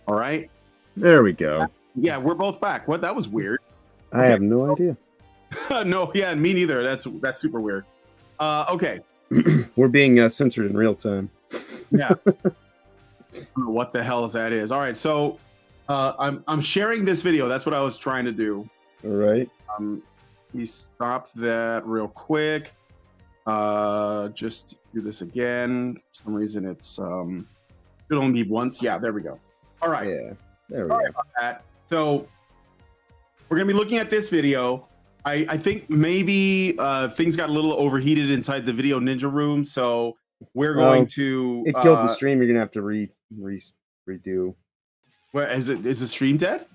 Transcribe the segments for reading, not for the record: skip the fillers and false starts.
All right. There we go. Yeah, we're both back. What? That was weird. I have no idea. No, yeah, me neither. That's super weird. Okay. We're being censored in real time. Yeah. I don't know what the hell that is. All right, so I'm sharing this video. That's what I was trying to do. All right. We stopped that real quick. Just do this again. For some reason, it's should only be once. Yeah, there we go. All right. Yeah. There we Sorry go. about that. So we're gonna be looking at this video. I think maybe things got a little overheated inside the Video Ninja room, so we're going to. It killed the stream. You're gonna have to redo. What is it? Is the stream dead?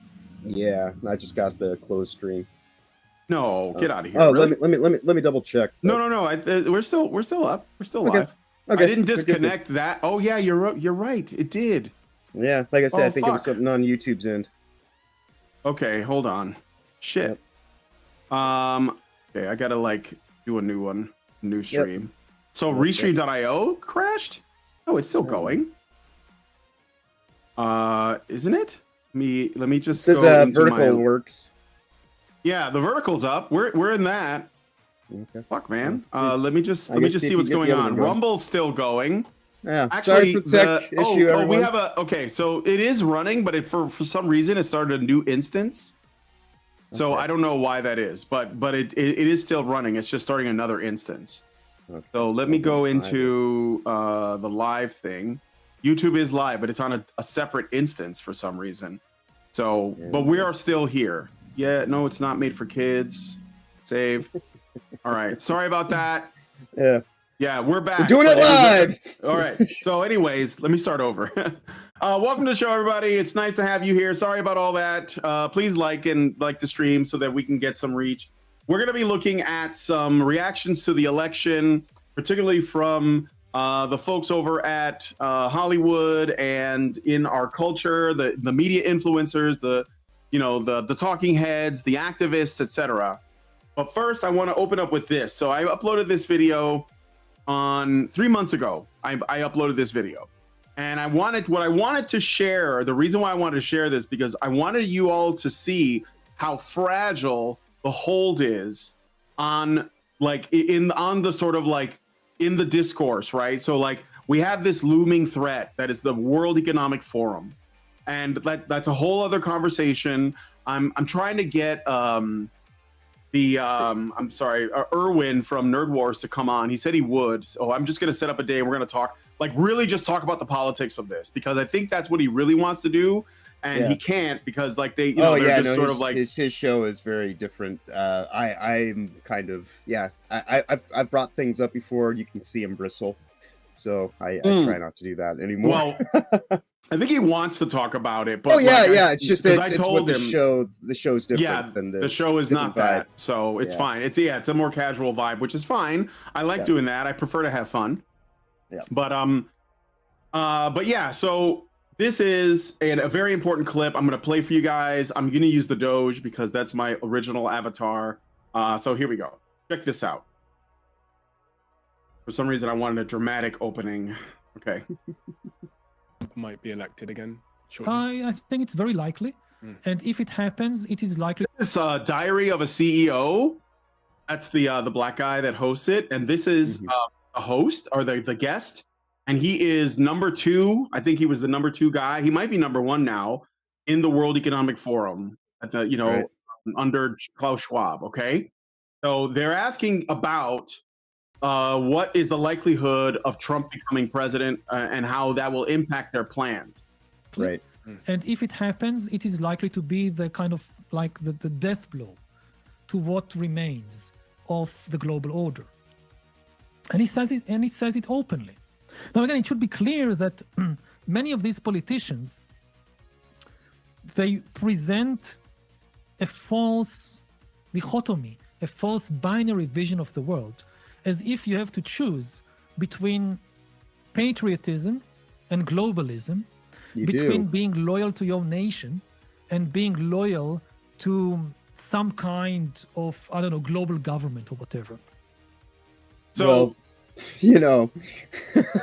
Yeah, I just got the closed stream. No, get out of here. Oh, really? let me double check. No. We're still up. We're still Okay. live. Okay. I didn't disconnect that. Oh yeah, you're right. It did. Yeah, like I said, Oh, I think it was fuck. something on YouTube's end. Okay, hold on. Shit. Yep. Okay, I gotta like do a new stream. So restream.io crashed? Oh, it's still going. Isn't it? Let me just It go says into vertical my... works. Yeah, the vertical's up. We're in that. Okay. Fuck, man. Let's see. Let me just I guess see if you what's get the going other on. one going. Rumble's still going. Yeah. Actually, Sorry for the tech issue, everyone. we have a okay. So it is running, but for some reason it started a new instance. So Okay. I don't know why that is, but it is still running. It's just starting another instance. Okay. So let me go into the live thing. YouTube is live, but it's on a separate instance for some reason. So, but we are still here. Yeah, no, it's not made for kids. Save. All right. Sorry about that. Yeah. Yeah, we're back. We're doing it live. All right. So, anyways, let me start over. Welcome to the show, everybody. It's nice to have you here. Sorry about all that. Please like the stream so that we can get some reach. We're going to be looking at some reactions to the election, particularly from the folks over at Hollywood and in our culture, the media influencers, the talking heads, the activists, etc. But first, I want to open up with this. So I uploaded this video on 3 months ago. I uploaded this video, and I wanted to share. The reason why I wanted to share this because I wanted you all to see how fragile the hold is on the sort of like in the discourse, right? So like we have this looming threat that is the World Economic Forum, and that's a whole other conversation. I'm trying to get Erwin from Nerd Wars to come on. He said he would. So I'm just going to set up a day and we're going to talk, really just talk about the politics of this, because I think that's what he really wants to do. And he can't because his show is very different. I'm kind of, I've brought things up before. You can see him bristle. So I try not to do that anymore. Well, I think he wants to talk about it, but it's just I it's told what him the show's different. Yeah, than the show is not that, vibe. so it's fine. It's a more casual vibe, which is fine. I like doing that. I prefer to have fun. Yeah. But yeah. So this is a very important clip. I'm gonna play for you guys. I'm gonna use the Doge because that's my original avatar. So here we go. Check this out. For some reason, I wanted a dramatic opening. Okay. Might be elected again shortly. I think it's very likely. And if it happens, it is likely. This is Diary of a CEO. That's the black guy that hosts it. And this is the host or the guest. And he is number 2. I think he was the number 2 guy. He might be number 1 now in the World Economic Forum at the, under Klaus Schwab. Okay. So they're asking about what is the likelihood of Trump becoming president and how that will impact their plans. Right. And if it happens, it is likely to be the kind of like the death blow to what remains of the global order. And he says it openly. Now again, it should be clear that many of these politicians, they present a false dichotomy, a false binary vision of the world, as if you have to choose between patriotism and globalism, between being loyal to your nation and being loyal to some kind of, I don't know, global government or whatever. So,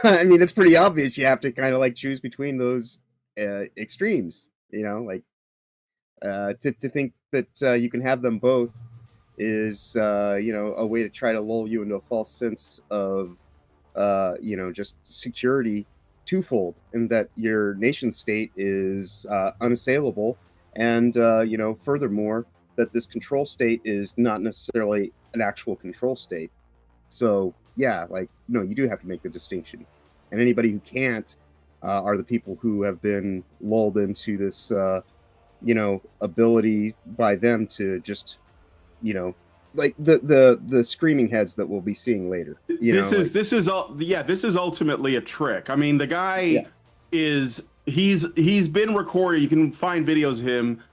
I mean, it's pretty obvious you have to kind of like choose between those extremes. Like to think that you can have them both is a way to try to lull you into a false sense of just security twofold, in that your nation state is unassailable, and furthermore, that this control state is not necessarily an actual control state. So yeah, like, no, you do have to make the distinction, and anybody who can't are the people who have been lulled into this ability by them to just like the screaming heads that we'll be seeing later. This is ultimately a trick. I mean, the guy he's been recorded. You can find videos of him.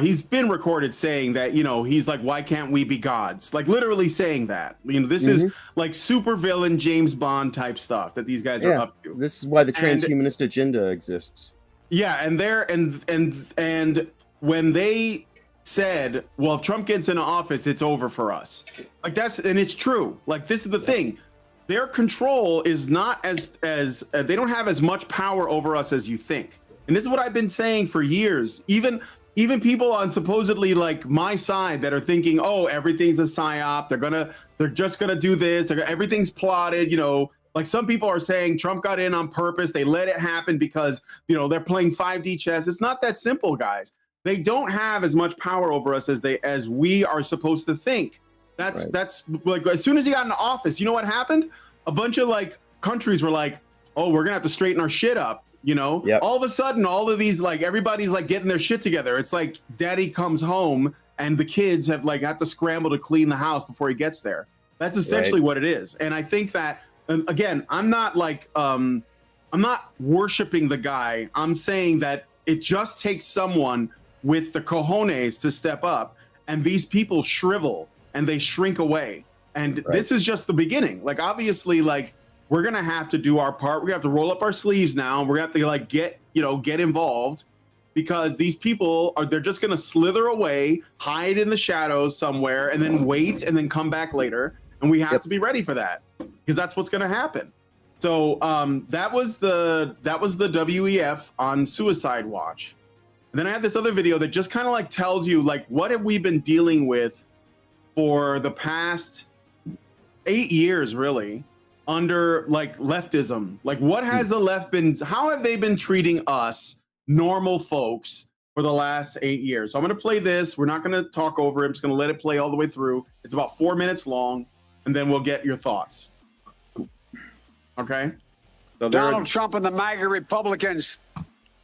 He's been recorded saying that, he's like, why can't we be gods? Like literally saying that. This is like super villain James Bond type stuff that these guys are up to. This is why the transhumanist agenda exists. Yeah, and when they said, well, if Trump gets into office, it's over for us. Like and it's true. Like, this is the thing. Their control is not as they don't have as much power over us as you think. And this is what I've been saying for years. Even people on supposedly like my side that are thinking, oh, everything's a psyop. They're just gonna do this. Everything's plotted. Like some people are saying Trump got in on purpose. They let it happen because they're playing 5D chess. It's not that simple, guys. They don't have as much power over us as we are supposed to think. That's like, as soon as he got into office, you know what happened? A bunch of like countries were like, oh, we're gonna have to straighten our shit up. All of a sudden, all of these, like, everybody's like getting their shit together. It's like daddy comes home and the kids have to scramble to clean the house before he gets there. That's essentially what it is. And I think that, again, I'm not like I'm not worshiping the guy. I'm saying that it just takes someone with the cojones to step up, and these people shrivel and they shrink away. And this is just the beginning. Like, obviously, like, we're gonna have to do our part. We're gonna have to roll up our sleeves now. We're gonna have to like get involved, because these people they're just gonna slither away, hide in the shadows somewhere, and then wait and then come back later. And we have to be ready for that, because that's what's gonna happen. So that was the WEF on Suicide Watch. And then I have this other video that just kind of like tells you like what have we been dealing with for the past 8 years, really, under like leftism. Like, what has the left been? How have they been treating us normal folks for the last 8 years? So I'm going to play this. We're not going to talk over it. I'm just going to let it play all the way through. It's about 4 minutes long, and then we'll get your thoughts. Okay. So Donald Trump and the MAGA Republicans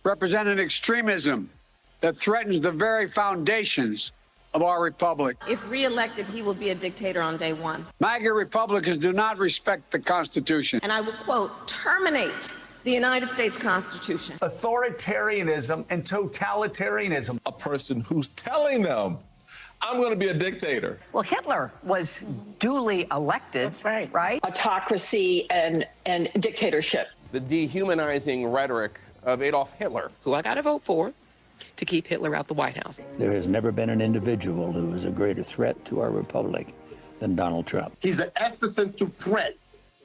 represent an extremism that threatens the very foundations of our republic. If reelected, he will be a dictator on day one. MAGA Republicans do not respect the Constitution. And I will quote, terminate the United States Constitution. Authoritarianism and totalitarianism. A person who's telling them, I'm going to be a dictator. Well, Hitler was duly elected. That's right. Right? Autocracy and dictatorship. The dehumanizing rhetoric of Adolf Hitler. Who I got to vote for to keep Hitler out the White House. There has never been an individual who is a greater threat to our republic than Donald Trump. He's an existential threat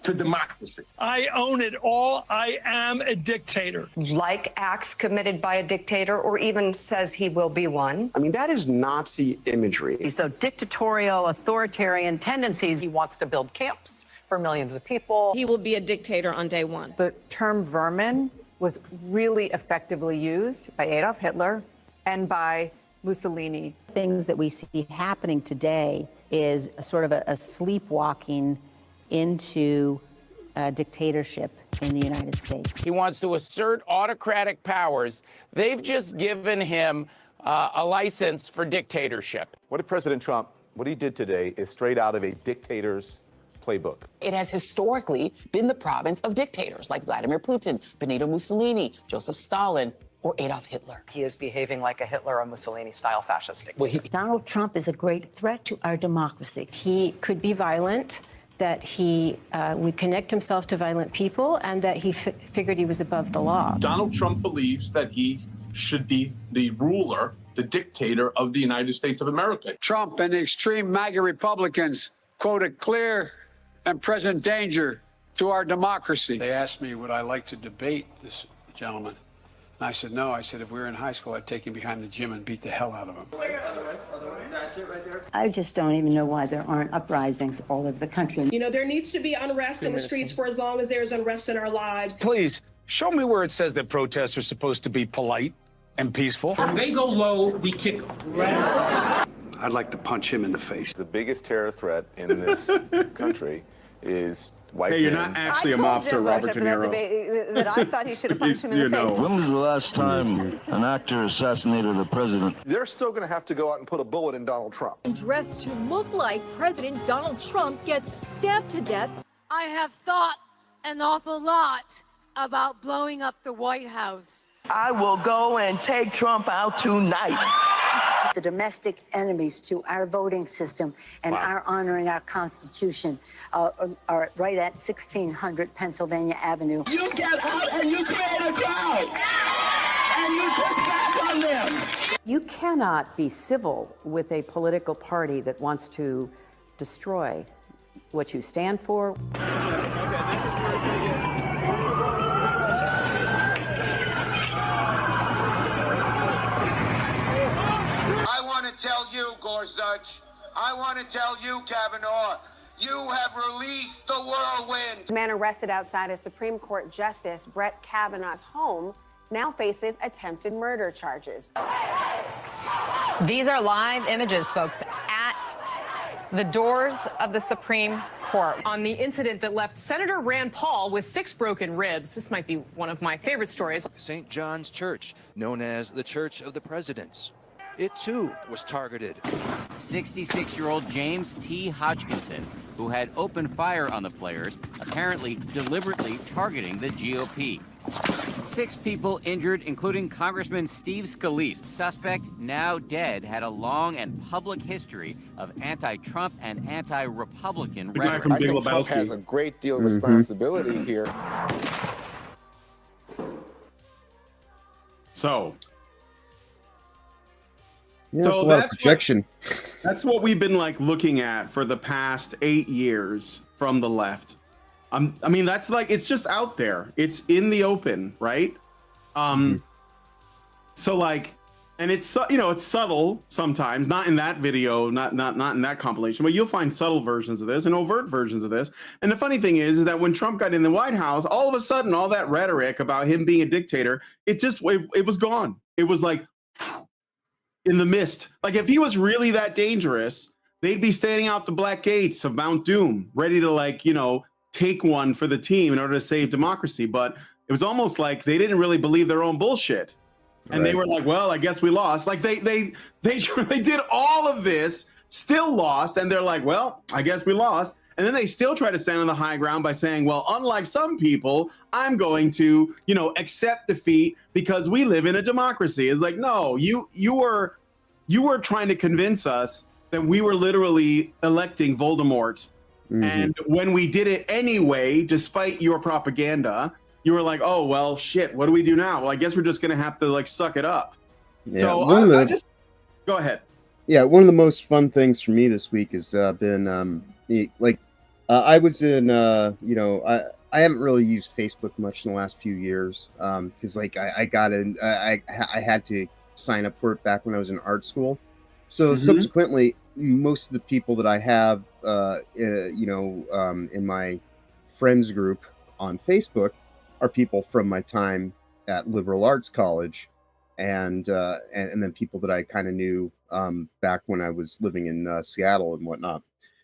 to democracy. I own it all. I am a dictator. Like acts committed by a dictator, or even says he will be one. I mean, that is Nazi imagery. So dictatorial, authoritarian tendencies. He wants to build camps for millions of people. He will be a dictator on day one. The term vermin was really effectively used by Adolf Hitler and by Mussolini. Things that we see happening today is a sort of a sleepwalking into dictatorship in the United States. He wants to assert autocratic powers. They've just given him a license for dictatorship. What did President Trump, what he did today is straight out of a dictator's playbook. It has historically been the province of dictators like Vladimir Putin, Benito Mussolini, Joseph Stalin, or Adolf Hitler. He is behaving like a Hitler or Mussolini-style fascist dictator. Donald Trump is a great threat to our democracy. He could be violent, that he would connect himself to violent people, and that he figured he was above the law. Donald Trump believes that he should be the ruler, the dictator of the United States of America. Trump and the extreme MAGA Republicans quote a clear and present danger to our democracy. They asked me would I like to debate this gentleman. And I said, no. I said, if we were in high school, I'd take him behind the gym and beat the hell out of him. That's it right there. I just don't even know why there aren't uprisings all over the country. You know, there needs to be unrest in the streets for as long as there's unrest in our lives. Please, show me where it says that protests are supposed to be polite and peaceful. When they go low, we kick right. I'd like to punch him in the face. The biggest terror threat in this country is white Hey, you're men. not actually a mobster, Robert De Niro. That I thought he should have punched him in the face. When was the last time an actor assassinated a president? They're still going to have to go out and put a bullet in Donald Trump. Dressed to look like President Donald Trump gets stabbed to death. I have thought an awful lot about blowing up the White House. I will go and take Trump out tonight. The domestic enemies to our voting system and our honoring our Constitution are right at 1600 Pennsylvania Avenue. You get out and you create a crowd, and you push back on them. You cannot be civil with a political party that wants to destroy what you stand for. I want to tell you, Gorsuch, I want to tell you, Kavanaugh, you have released the whirlwind. The man arrested outside a Supreme Court Justice Brett Kavanaugh's home now faces attempted murder charges. These are live images, folks, at the doors of the Supreme Court. On the incident that left Senator Rand Paul with 6 broken ribs, this might be one of my favorite stories. St. John's Church, known as the Church of the Presidents. It, too, was targeted. 66-year-old James T. Hodgkinson, who had opened fire on the players, apparently deliberately targeting the GOP. 6 people injured, including Congressman Steve Scalise. Suspect, now dead, had a long and public history of anti-Trump and anti-Republican rhetoric. I think Trump has a great deal of responsibility here. So Yeah, that's a lot of projection. That's what we've been like looking at for the past 8 years from the left. I mean, that's like, it's just out there. It's in the open, right? So like, and it's, you know, it's subtle sometimes, not in that video, not in that compilation, but you'll find subtle versions of this and overt versions of this. And the funny thing is that when Trump got in the White House, all of a sudden, all that rhetoric about him being a dictator, it was gone. It was like in the mist. Like if he was really that dangerous, they'd be standing out the black gates of Mount Doom, ready to like, you know, take one for the team in order to save democracy. But it was almost like they didn't really believe their own bullshit. And they were like, well, I guess we lost. Like they did all of this, still lost. And they're like, well, I guess we lost. And then they still try to stand on the high ground by saying, well, unlike some people, I'm going to, you know, accept defeat because we live in a democracy. It's like, no, you were trying to convince us that we were literally electing Voldemort. And when we did it anyway, despite your propaganda, you were like, oh, well, shit, what do we do now? Well, I guess we're just going to have to like suck it up. Yeah, So I just go ahead. Yeah, one of the most fun things for me this week has been I was in, you know, I haven't really used Facebook much in the last few years because like I got in, I had to sign up for it back when I was in art school. So subsequently, most of the people that I have, you know, in my friends group on Facebook are people from my time at liberal arts college, and then people that I kind of knew back when I was living in Seattle and whatnot.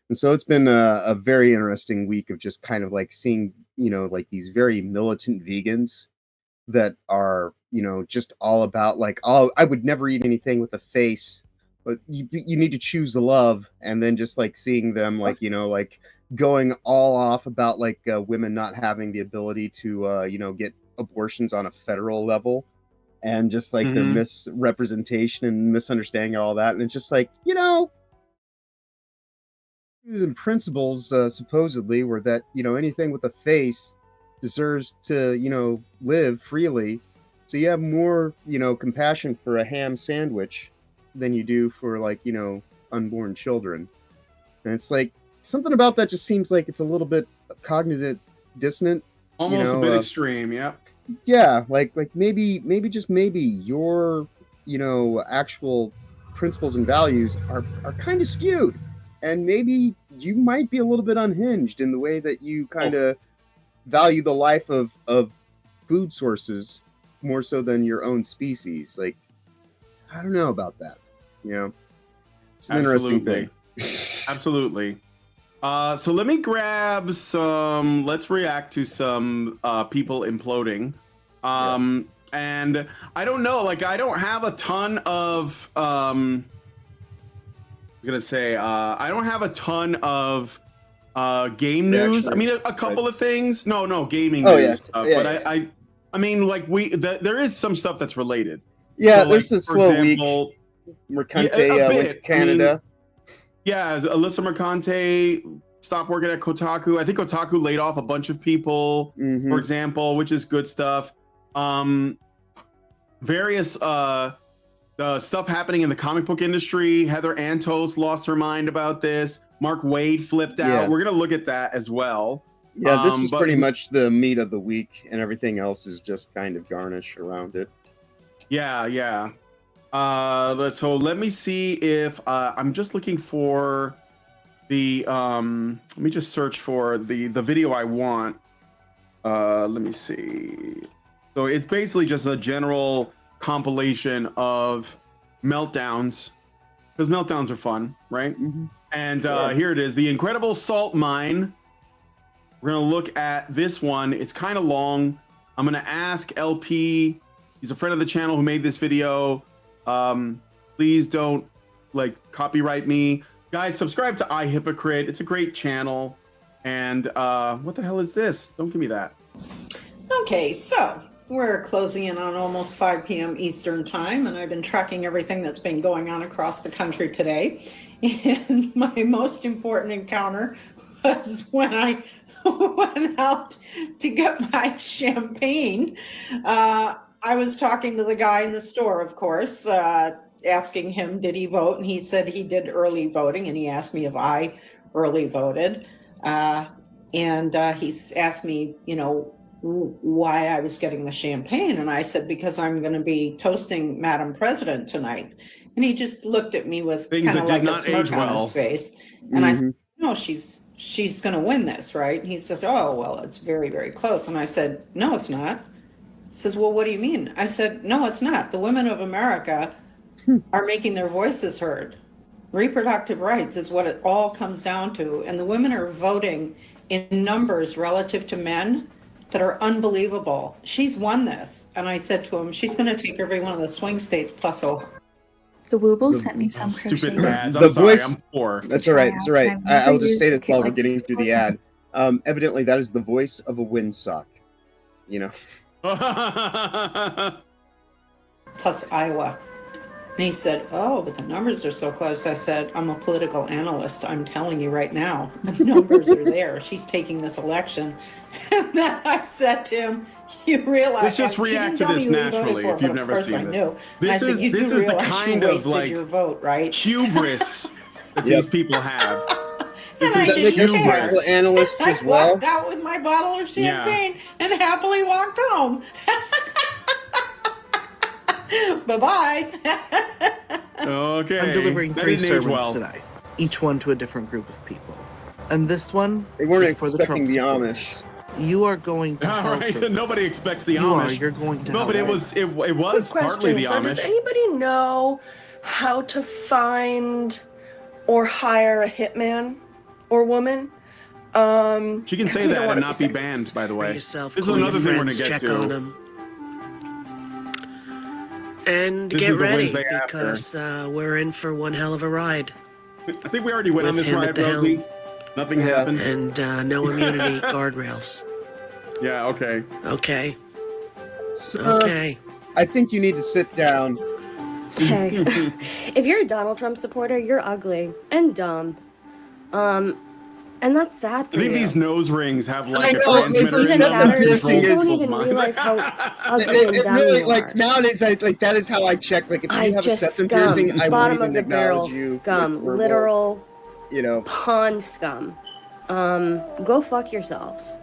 And so it's been a very interesting week of just kind of like seeing, you know, like these very militant vegans that are, you know, just all about like, oh, I would never eat anything with a face, but you need to choose the love. And then just like seeing them like, you know, like going all off about like women not having the ability to, you know, get abortions on a federal level, and just like their misrepresentation and misunderstanding and all that. And it's just like, you know, and principles supposedly were that, you know, anything with a face deserves to, you know, live freely. So you have more, you know, compassion for a ham sandwich than you do for like, you know, unborn children. And it's like something about that just seems like it's a little bit cognizant dissonant, Almost you know, a bit extreme. Yeah. yeah, like maybe just maybe your, you know, actual principles and values are kind of skewed, and maybe you might be a little bit unhinged in the way that you kind of value the life of food sources more so than your own species. Like, I don't know about that. You know, it's an interesting thing. Absolutely. So let me grab some. Let's react to some people imploding. And I don't know. Like, I don't have a ton of. I was gonna say I don't have a ton of game news. I mean, a couple of things. No, gaming news stuff. But I mean, like there is some stuff that's related. Yeah, so, there's like, a slow week. Mercante went to Canada. Yeah, Alyssa Mercante stopped working at Kotaku. I think Kotaku laid off a bunch of people, for example, which is good stuff. Various stuff happening in the comic book industry. Heather Antos lost her mind about this. Mark Waid flipped out. Yeah. We're gonna look at that as well. Yeah, this was pretty much the meat of the week, and everything else is just kind of garnish around it. Yeah. So let me see if I'm just looking for the let me just search for the video I want. Let me see. So it's basically just a general compilation of meltdowns, because meltdowns are fun, right? And here it is, the Incredible Salt Mine. We're gonna look at this one. It's kind of long. I'm gonna ask LP. He's a friend of the channel who made this video. Please don't copyright me, guys. Subscribe to iHypocrite. It's a great channel. And what the hell is this? Don't give me that. Okay, so we're closing in on almost 5 p.m. Eastern time, and I've been tracking everything that's been going on across the country today. And my most important encounter was when I went out to get my champagne. I was talking to the guy in the store, of course, asking him, did he vote? And he said he did early voting, and he asked me if I early voted. And he asked me, you know, why I was getting the champagne. And I said, because I'm going to be toasting Madam President tonight. And he just looked at me with kind of like a smirk on his face. And I said, no, she's going to win this, right? And he says, oh, well, it's very, very close. And I said, no, it's not. He says, well, what do you mean? I said, no, it's not. The women of America are making their voices heard. Reproductive rights is what it all comes down to. And the women are voting in numbers relative to men that are unbelievable. She's won this. And I said to him, she's going to take every one of the swing states plus Ohio. The Wooble sent me some stupid crochet. ads. The I'm sorry, voice. I'm poor. That's all right. That's all right. I'll just say this while we're like getting this through the ad. Evidently, that is the voice of a windsock. You know. Plus Iowa. And he said, oh, but the numbers are so close. I said, I'm a political analyst. I'm telling you right now, the numbers are there. She's taking this election. And then I said to him, you realize. Let's just react to this naturally if you've never seen this. This is the kind of your vote, right? hubris that these people have. This And is I didn't hubris. care. Analyst I as well. walked out with my bottle of champagne and happily walked home. Bye-bye. Okay. I'm delivering That 3 didn't age sermons well. today, each one to a different group of people. And this one They weren't is for the Trump expecting the supporters. You are going to All hell right. for this. Nobody expects the You Amish. are. You're going to No, hell but it for was this. it was partly the So Amish. does anybody know how to find or hire a hitman or woman? She can say that and not be banned, by the way. This is another thing we're going to get to. And This get is the ready Wednesday after. because we're in for one hell of a ride. I think we already went on With this him ride, at the helm. Rosie. Nothing happened. And no immunity guardrails. Yeah, okay. Okay. Sir, Okay. I think you need to sit down. Hey, if you're a Donald Trump supporter, you're ugly and dumb. And that's sad for I think you. these nose rings have I like a know, transmitter it's in not them the that piercing controls is- You don't people's even minds. realize how ugly and It dumb really, you like are. nowadays, that is how I check. Like if you I have a just septum scum, piercing, I bottom won't of even the barrel acknowledge you. scum, with verbal, literal, you know, pond scum. Go fuck yourselves.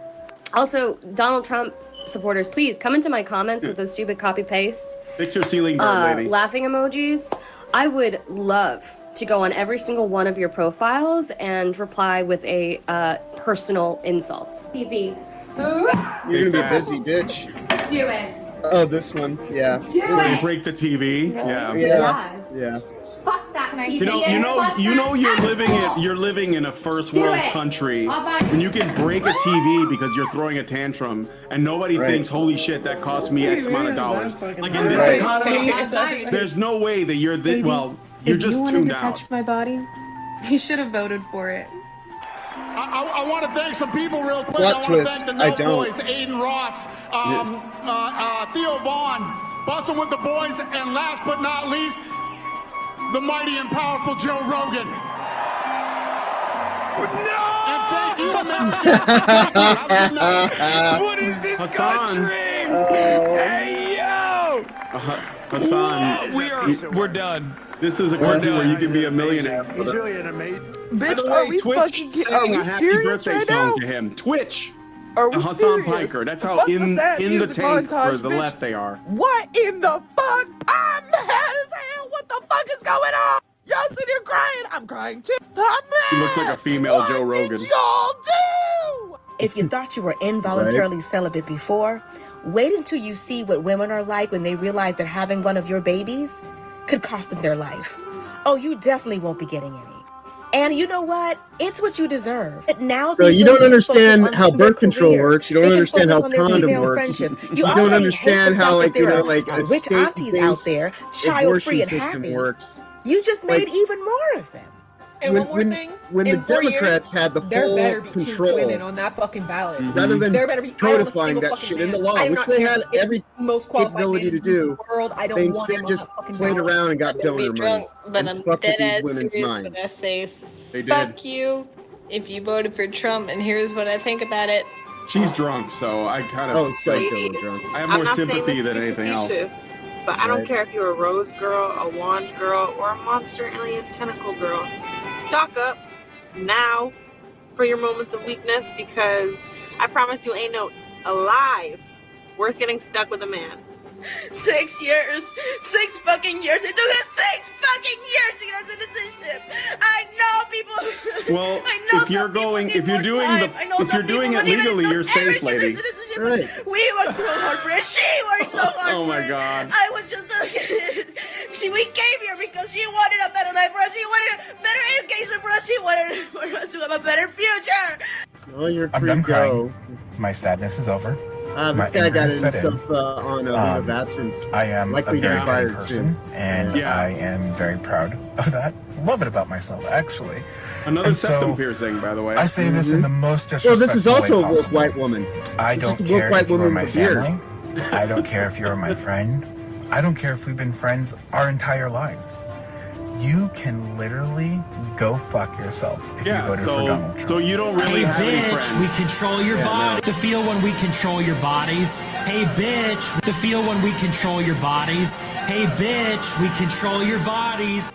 Also, Donald Trump supporters, please come into my comments with those stupid copy paste Fix your ceiling bird, lady. laughing emojis. I would love to go on every single one of your profiles and reply with a personal insult. TV. You're gonna be busy, bitch. Do it. Oh, this one. Yeah. You break the TV. Yeah. Yeah. Fuck that TV. You know you're living in a first world country and you can break a TV because you're throwing a tantrum and nobody thinks, holy shit, that cost me X amount of dollars. Like in this economy, there's no way that you're this you're just tuned out. Touch my body, you should have voted for it. I want to thank some people real quick. Plot I want to twist, thank the I Note don't. Boys, Aiden Ross, Theo Vaughn, Bustin' with the Boys, and last but not least, the mighty and powerful Joe Rogan. No! And thank you, America. What is this Hassan. country? Hey, yo! Hassan, we're done. This is a country where you can be a millionaire. He's really an amazing. Bitch, are we fucking are we a happy serious birthday right song now? to him. Twitch. Are we Hassan serious? Piker. That's how Fuck in the sad the music tank montage, for the bitch. left they are. What in the fuck? I'm mad as hell. What the fuck is going on? Y'all sitting here crying. I'm crying too. I'm mad. He looks like a female Joe Rogan. What did y'all do? If you thought you were involuntarily celibate before, wait until you see what women are like when they realize that having one of your babies could cost them their life. Oh, you definitely won't be getting any. And you know what? It's what you deserve. But now So these you don't women understand focus on how their birth control careers. works. You don't They can understand how focus on their condom female works. friendships. You don't already understand hate the how, fact that there are like a rich aunties out state-based there, child-free abortion and system happy. works. You just Like- made even more of them. And one more thing, when the in 4 Democrats years, had the there full better be control, 2 women on that fucking ballot. rather than There better be, codifying that shit into law, which they had every capability to do, world, I don't they want instead him just on that fucking played ballot. around and got donor money. But and I'm fucked with dead these ass women's serious for minds. that safe. They did. Fuck you if you voted for Trump, and here's what I think about it. She's drunk, so I kind of. Oh, psycho drunk. I have I'm more not saying sympathy this to than be anything else. facetious, But I don't Right. care if you're a rose girl, a wand girl, or a monster alien tentacle girl. Stock up now for your moments of weakness, because I promise you ain't no alive worth getting stuck with a man. 6 years. 6 fucking years. It took us 6 fucking years to get our citizenship. I know people. Well, I know if you're some people going, need if you're more doing time. the, I know if some you're doing people it don't even legally, know you're safe, everything lady. is citizenship. We worked so hard for it. She worked so hard. Oh my for it. God. I was just a kid. We came here because she wanted a better life for us. She wanted a better education for us. She wanted for us to have a better future. Well, you're I'm free done to go. crying. My sadness is over. This My guy anger got has set in. himself on a leave of absence. I am likely a very getting happy fired person, soon. and Yeah. I am very proud of that. Love it about myself, actually. Another And septum so, piercing, by the way. I say this in the most Well, this is disrespectful also way a woke possible. white woman. I It's don't just a woke care white if you're woman my with a beard. family. I don't care if you're my friend. I don't care if we've been friends our entire lives. You can literally go fuck yourself if you voted for Donald Trump. so you don't really Hey have any bitch, friends. we control your Yeah, body. no. The feel when we control your bodies. Hey bitch, the feel when we control your bodies. Hey bitch, we control your bodies.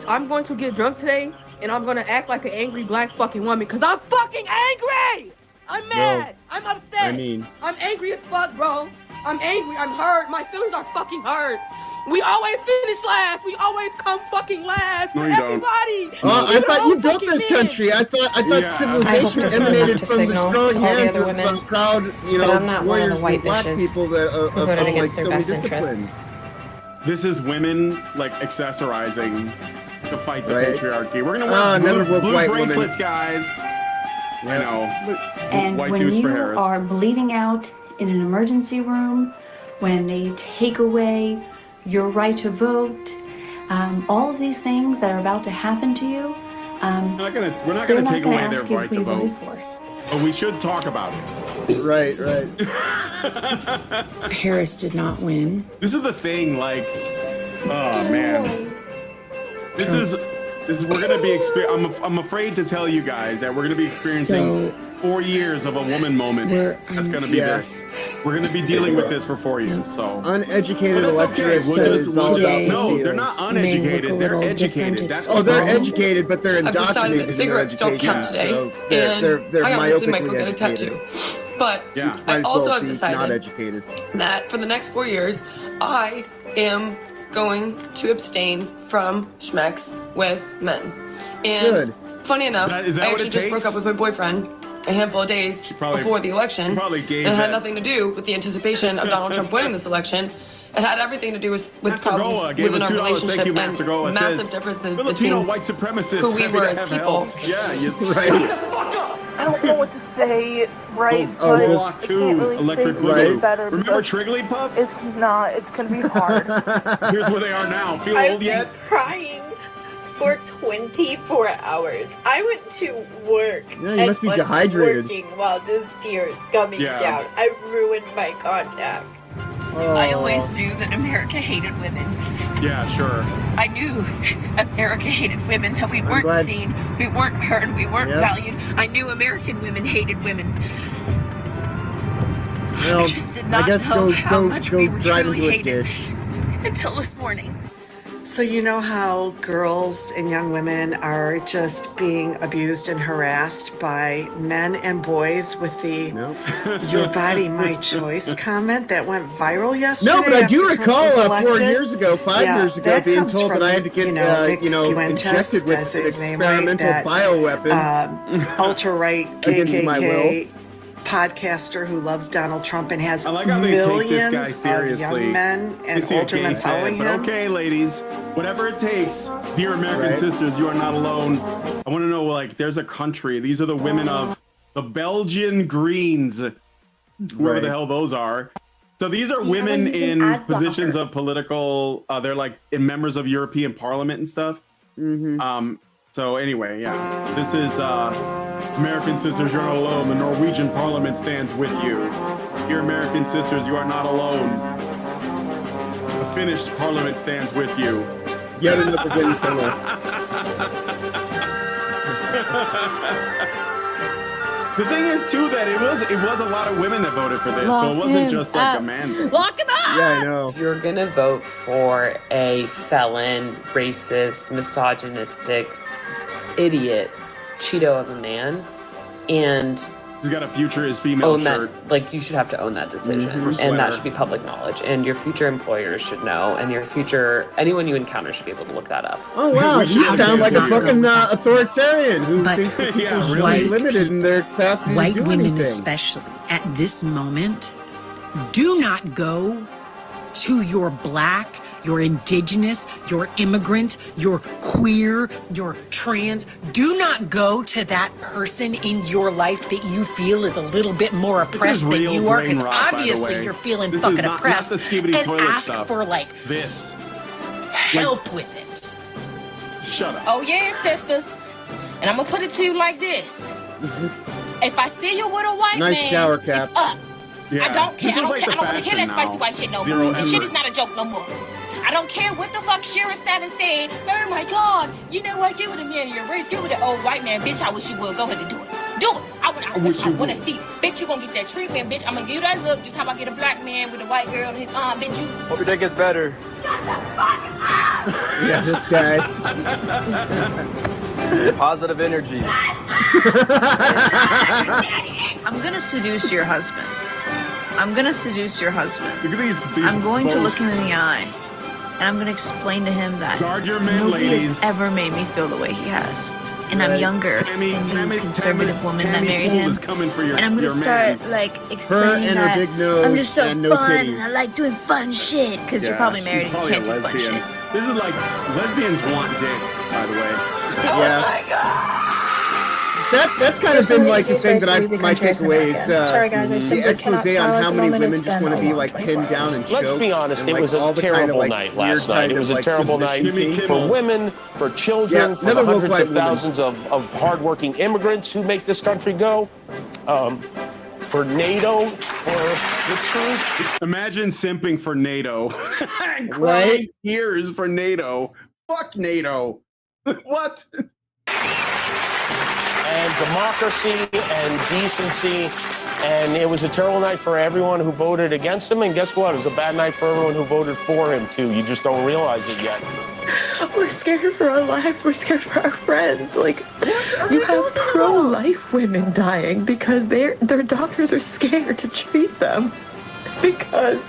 I'm going to get drunk today, and I'm gonna act like an angry black fucking woman, because I'm fucking angry! I'm mad! I'm upset! I mean- I'm angry as fuck, bro! I'm angry, I'm hurt, my feelings are fucking hurt! We always finish last! We always come fucking last! No, For you don't. everybody! I thought you built this country. I thought Yeah. civilization I hope this isn't emanated enough to from the signal strong to all the hands other of women proud, that I'm not one of the warriors white and black bitches people that who voted like against their so many best interests. disciplines. This is women like accessorizing to fight the Right. patriarchy. We're gonna Ah, wear another blue, woke blue white woman. bracelets, guys. I know. And White when dudes for you Harris. are bleeding out in an emergency room, when they take away your right to vote, all of these things that are about to happen to you, we're not they're gonna not take gonna away their ask you right who to you vote. voted for. But we should talk about it. Right. Harris did not win. This is the thing, like, oh man, this is we're gonna be I'm afraid to tell you guys that we're gonna be experiencing 4 years of a woman moment. That's gonna be this. We're gonna be dealing with this for 4 years. So Uneducated But that's okay. electorate We'll is all about no, the they're not feels. uneducated. They're educated. That's They're educated, but they're I've decided indoctrinated that in their cigarettes don't education. count today, So and they're I got my myopically Michael get a educated. tattoo. But Yeah. I also have not decided educated. that for the next 4 years, I am going to abstain from schmex with men. And Good. funny enough, Is that I what actually it just takes? broke up with my boyfriend a handful of days before the election. probably gave and it had that- nothing to do with the anticipation of Donald Trump winning this election. It had everything to do with Master problems Goa gave within us our $2. relationship Thank you, and Master Goa. massive Says, differences Filipino between white supremacists who we happy were to as have people. helped. Yeah, you Right. I don't know what to say, right? Oh, but this- I can't really say Electric anything Boogaloo. better. Remember because Trigglypuff? It's not. It's gonna be hard. Here's where they are now. Feel I've old been yet? crying for 24 hours. I went to work. Yeah, you and must be was dehydrated. Working while this tears coming Yeah. down. I ruined my contact. I always knew that America hated women. Yeah, sure. I knew America hated women, that we weren't glad- seen, we weren't heard, we weren't Yep. valued. I knew American women hated women. Well, I just did not I guess know go, how go, much go we were drive truly into a hated ditch. until this morning. So you know how girls and young women are just being abused and harassed by men and boys with the "your body, my choice" comment that went viral yesterday? No, but I do after Trump recall was 4 elected? years ago, 5 Yeah, years ago, that being comes told from, that I had to get, Nick Fuentes, injected with that's an his name, experimental right? That, bioweapon. Ultra-right Against my will. KKK podcaster who loves Donald Trump and has I like how they take this millions guy of seriously. young men and They see a older gay men fed, following but him. okay, ladies, whatever it takes, dear American Right. sisters, you are not alone. I want to know, like, there's a country. These are the women of the Belgian Greens, whoever Right. the hell those are. So these are See, women I'm using in ad positions blocker. of political. They're like in members of European Parliament and stuff. So anyway, yeah, this is American sisters. You're not alone. The Norwegian Parliament stands with you. Dear American sisters, you are not alone. The Finnish Parliament stands with you. Yet another wind tunnel. The thing is too that it was a lot of women that voted for this, so it wasn't just like a man thing. Lock him up! Yeah, I know. You're gonna vote for a felon, racist, misogynistic, idiot, Cheeto of a man, and he's got a future is female own shirt. that. Like, you should have to own that decision, Mhm. and that Sweater. should be public knowledge. And your future employers should know, and your future anyone you encounter should be able to look that up. Oh wow, you sound like a fucking authoritarian who But thinks that people Yeah, should really. be limited in their capacity to White do women anything. especially at this moment, do not go to your black, your indigenous, your immigrant, your queer, your trans. Do not go to that person in your life that you feel is a little bit more This is oppressed than real you are, brain because rot, by the obviously way. you're feeling This is fucking not oppressed, the skibidi and toilet ask stuff. for like This. help with it. Shut up. Oh yeah, sisters. And I'm gonna put it to you like this. If I see you with a white Nice man, shower cap. it's up. Yeah. I don't care. This I is don't like care. I the don't want to hear fashion that spicy now. white shit no Zero more. This shit Ember. is not a joke no more. I don't care what the fuck Shira Savage said. Oh my God. You know what? Give it a man of your race. Give it an old white man. Bitch, I wish you would. Go ahead and do it. Do it. I want to see. Bitch, you gonna get that treatment, bitch. I'm gonna give you that look. Just how I get a black man with a white girl on his arm, bitch. You. Hope your day gets better. Yeah, this guy. Positive energy. I'm gonna seduce your husband. I'm gonna seduce your husband. Look at these I'm going to look him boasts. in the eye, and I'm gonna explain to him that Guard your men, nobody ladies. has ever made me feel the way he has. And I'm Right. younger Tammy- than Tammy- the conservative woman that Tammy married Poole him. is coming for your- and I'm gonna your start man. like explaining and her that big nose I'm just so and no fun. titties. And I like doing fun shit because you're Yeah, probably she's married and probably you can't a do fun lesbian. shit. This is like lesbians want dick, by the way. Yeah. my God. That's kind of For some been like the reason, thing you that guys leave the my country as takeaway is Sorry, guys, I the simply cannot expose smile on at how the many moment. women It's just been want to a be long like 24 pinned down and Let's choked. be honest, and, it like, was a all the kind of, terrible like, night weird last night. kind It of, was a like, terrible night submission for kink. women, for children, Yeah, for the another woke hundreds white of woman. thousands of hardworking immigrants who make this country go. For NATO, for the truth. Imagine simping for NATO. And Right? crying tears for NATO. Fuck NATO. What? And democracy and decency And it was a terrible night for everyone who voted against him. And guess what? It was a bad night for everyone who voted for him, too. You just don't realize it yet. We're scared for our lives. We're scared for our friends. Like, you have pro-life women dying because their doctors are scared to treat them because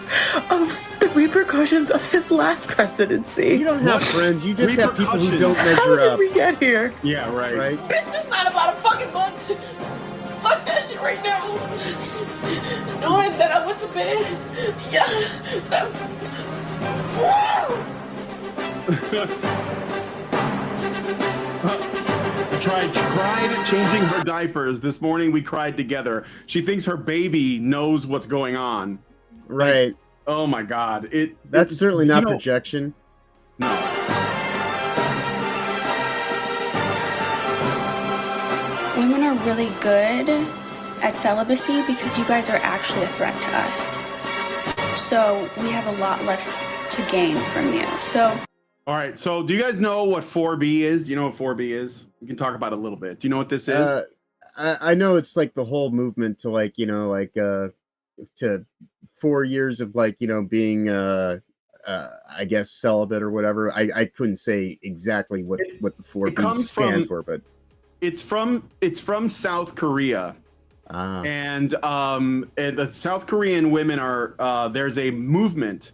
of the repercussions of his last presidency. You don't have friends. You just have people who don't measure How up. did we get here? Yeah, right. Bitch, it's not about a fucking month. Fuck that shit right now. Knowing that I went to bed. Yeah. Cried changing her diapers. This morning we cried together. She thinks her baby knows what's going on. Right. Like, oh my God. That's certainly not projection. No. Women are really good at celibacy because you guys are actually a threat to us. So we have a lot less to gain from you. So. All right. So do you guys know what 4B is? Do you know what 4B is? We can talk about it a little bit. Do you know what this is? I know it's like the whole movement to like, you know, like to 4 years of like, you know, being I guess celibate or whatever. I couldn't say exactly what the 4B stands for, but it's from South Korea. And the South Korean women are there's a movement.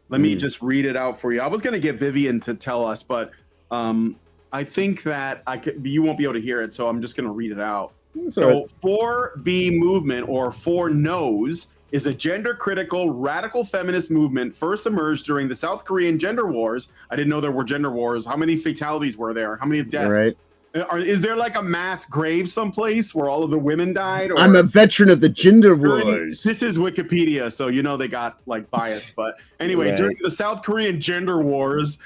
Let me just read it out for you. I was gonna get Vivian to tell us, but I think that you won't be able to hear it, so I'm just gonna read it out. So 4B movement, or 4 No's, is a gender-critical radical feminist movement first emerged during the South Korean gender wars. I didn't know there were gender wars. How many fatalities were there? How many deaths? Right. Is there like a mass grave someplace where all of the women died? Or... I'm a veteran of the gender wars. This is Wikipedia, so you know they got like bias. But anyway, during the South Korean gender wars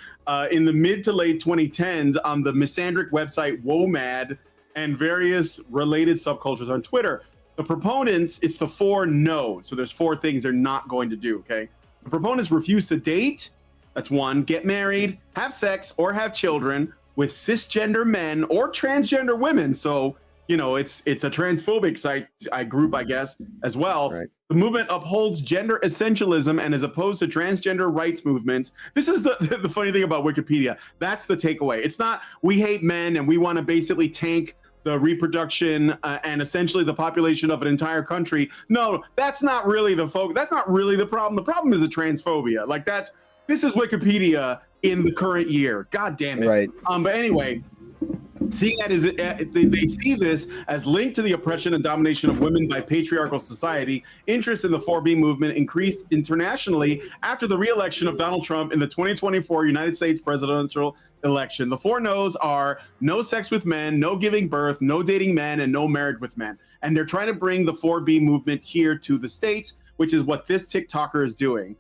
in the mid to late 2010s on the misandric website WOMAD and various related subcultures on Twitter, the proponents, it's the 4 No's. So there's 4 things they're not going to do, okay? The proponents refuse to date, that's 1, get married, have sex, or have children with cisgender men or transgender women. So, you know, it's a transphobic group, I guess, as well. Right. The movement upholds gender essentialism and is opposed to transgender rights movements. This is the funny thing about Wikipedia. That's the takeaway. It's not we hate men and we want to basically tank the reproduction and essentially the population of an entire country. No, that's not really the focus. That's not really the problem. The problem is the transphobia. Like this is Wikipedia in the current year. God damn it. Right. But anyway, seeing that is they see this as linked to the oppression and domination of women by patriarchal society. Interest in the 4B movement increased internationally after the re-election of Donald Trump in the 2024 United States presidential election. The 4 No's are no sex with men, no giving birth, no dating men, and no marriage with men. And they're trying to bring the 4B movement here to the States, which is what this TikToker is doing.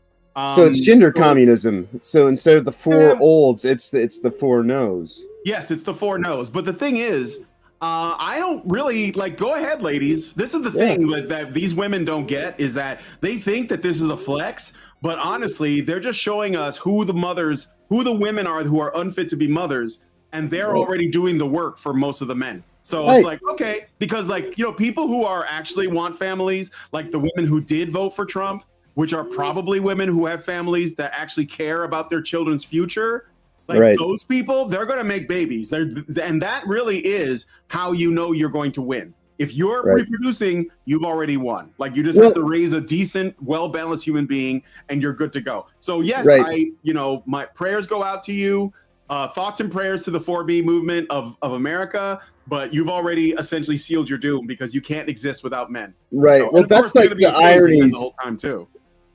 So it's gender communism. So instead of the 4 olds, it's the 4 No's. Yes, it's the 4 No's. But the thing is, I don't really like. Go ahead, ladies. This is the thing that these women don't get is that they think that this is a flex, but honestly, they're just showing us who the women are who are unfit to be mothers, and they're already doing the work for most of the men. So it's like, okay, because like, you know, people who are actually want families, like the women who did vote for Trump, which are probably women who have families that actually care about their children's future. Like those people, they're going to make babies. And that really is how you know you're going to win. If you're reproducing, you've already won. Like you just have to raise a decent, well-balanced human being and you're good to go. So yes, my prayers go out to you. Thoughts and prayers to the 4B movement of America. But you've already essentially sealed your doom because you can't exist without men. Right. So, well, that's like the ironies. The whole time too.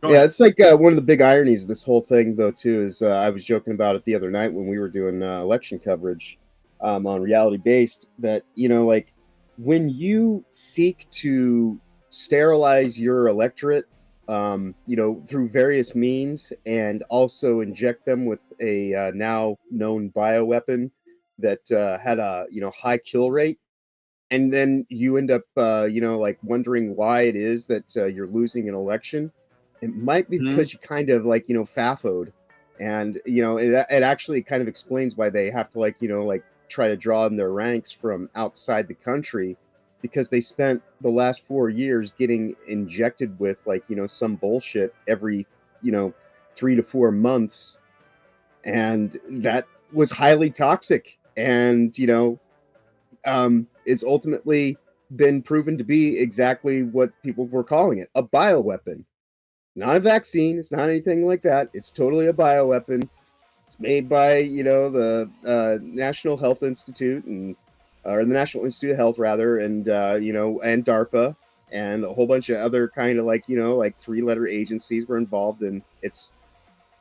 Yeah, it's like one of the big ironies of this whole thing, though, too, is I was joking about it the other night when we were doing election coverage on Reality Based, that, you know, like when you seek to sterilize your electorate, you know, through various means and also inject them with a now known bioweapon that had a, you know, high kill rate. And then you end up, you know, like wondering why it is that you're losing an election. It might be because you kind of like, you know, FAFO'd, and, you know, it actually kind of explains why they have to like, you know, like try to draw in their ranks from outside the country because they spent the last 4 years getting injected with like, some bullshit every, 3 to 4 months. And that was highly toxic and, is ultimately been proven to be exactly what people were calling it, a bioweapon. Not a vaccine. It's not anything like that. It's totally a bioweapon. It's made by, the National Health Institute or the National Institute of Health rather, and and DARPA and a whole bunch of other kind of like 3-letter agencies were involved in its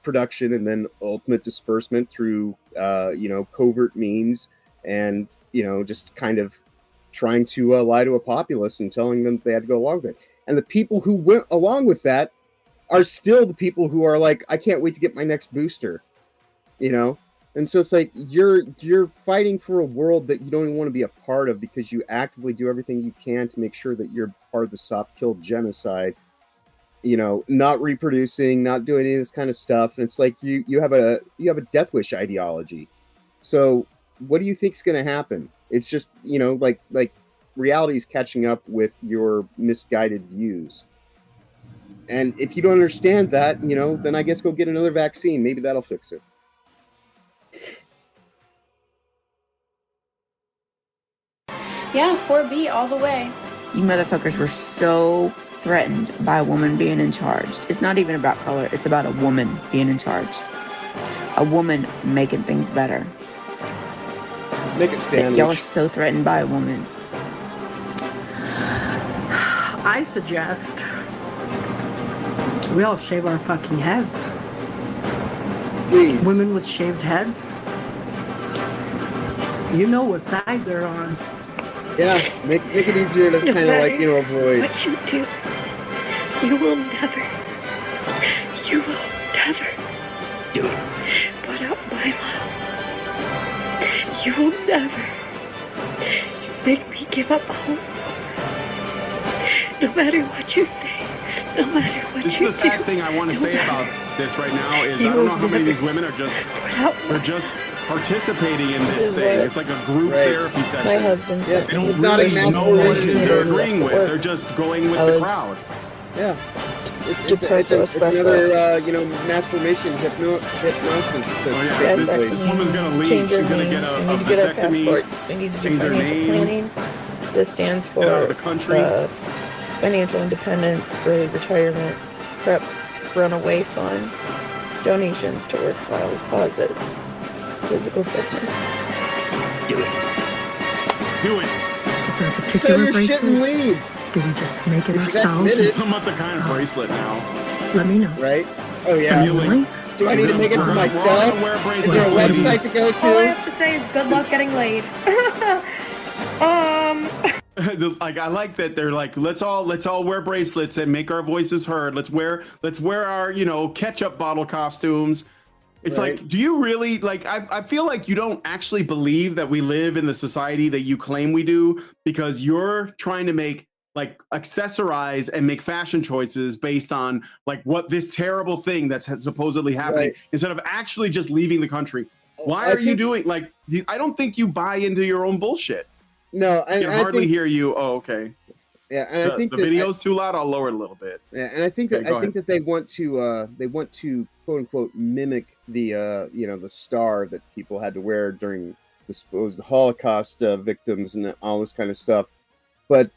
production and then ultimate disbursement through covert means and just kind of trying to lie to a populace and telling them they had to go along with it. And the people who went along with that are still the people who are like, I can't wait to get my next booster, And so it's like you're fighting for a world that you don't even want to be a part of because you actively do everything you can to make sure that you're part of the soft kill genocide, not reproducing, not doing any of this kind of stuff. And it's like you have a death wish ideology. So what do you think's going to happen? It's just, like reality is catching up with your misguided views. And if you don't understand that, then I guess go get another vaccine. Maybe that'll fix it. Yeah, 4B all the way. You motherfuckers were so threatened by a woman being in charge. It's not even about color. It's about a woman being in charge. A woman making things better. Make a sandwich. Y'all are so threatened by a woman. I suggest we all shave our fucking heads. Please. Women with shaved heads. You know what side they're on. Yeah, make it easier to kind of like, avoid. What you do, you will never put up my love. You will never make me give up hope. No matter what you say, no matter what This you is the do. sad thing I want to say about this right now is I don't know how many of these women are just participating in this thing. It's like a group therapy session. My husband said they don't really know what it is they're agreeing with. They're just going with the crowd. Yeah. It's another, masturbation hypnosis. This woman's going to leave. She's going to get a vasectomy. We need to do financial planning. This stands for the country. Financial independence, early retirement, prep, runaway fund, donations to worthwhile causes, physical fitness. Do it. Do it. Is there a particular bracelet? Leave. Do we just make it ourselves? It's somewhat the kind of bracelet now. Let me know. Right? Oh yeah. Send me a link. Do I need to make it for myself? Is there a website to go to? All I have to say is good luck getting laid. Like I like that they're like let's all wear bracelets and make our voices heard. Let's wear our ketchup bottle costumes. It's like, do you really like? I feel like you don't actually believe that we live in the society that you claim we do because you're trying to make like accessorize and make fashion choices based on like what this terrible thing that's supposedly happening instead of actually just leaving the country. Why are you doing like? I don't think you buy into your own bullshit. No, I can hardly hear you. Oh, okay. Yeah, and I think the video's too loud. I'll lower it a little bit. Yeah, and I think that that they want to quote unquote mimic the the star that people had to wear during the supposed Holocaust victims and all this kind of stuff. But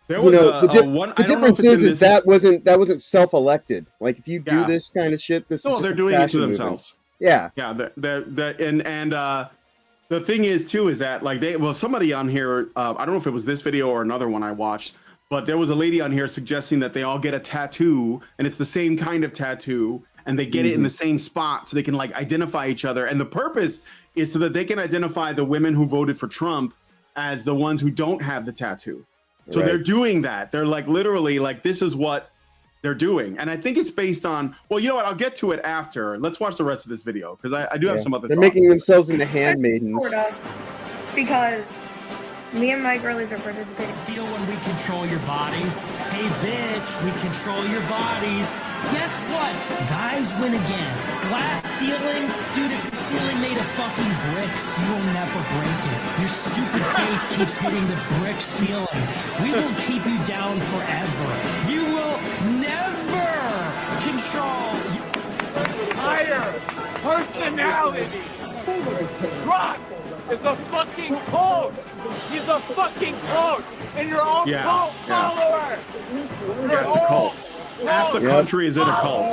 there was the difference is that wasn't self-elected. Like if you do this kind of shit, this is just they're doing it to themselves. Yeah, yeah, the thing is too is that like somebody on here I don't know if it was this video or another one I watched, but there was a lady on here suggesting that they all get a tattoo and it's the same kind of tattoo and they get it in the same spot so they can like identify each other, and the purpose is so that they can identify the women who voted for Trump as the ones who don't have the tattoo. So they're doing that. They're like literally like this is what they're doing, and I think it's based on. Well, you know what? I'll get to it after. Let's watch the rest of this video because I do have some other. They're making themselves into handmaidens. Sort of, because Me and my girlies are participating. Feel when we control your bodies. Hey, bitch, we control your bodies. Guess what? Guys win again. Glass ceiling? Dude, it's a ceiling made of fucking bricks. You will never break it. Your stupid face keeps hitting the brick ceiling. We will keep you down forever. You will never control. Higher personality. Rock is a fucking cult. He's a fucking cult, and you're all cult followers. Yeah, it's a cult. Half the country is in a cult.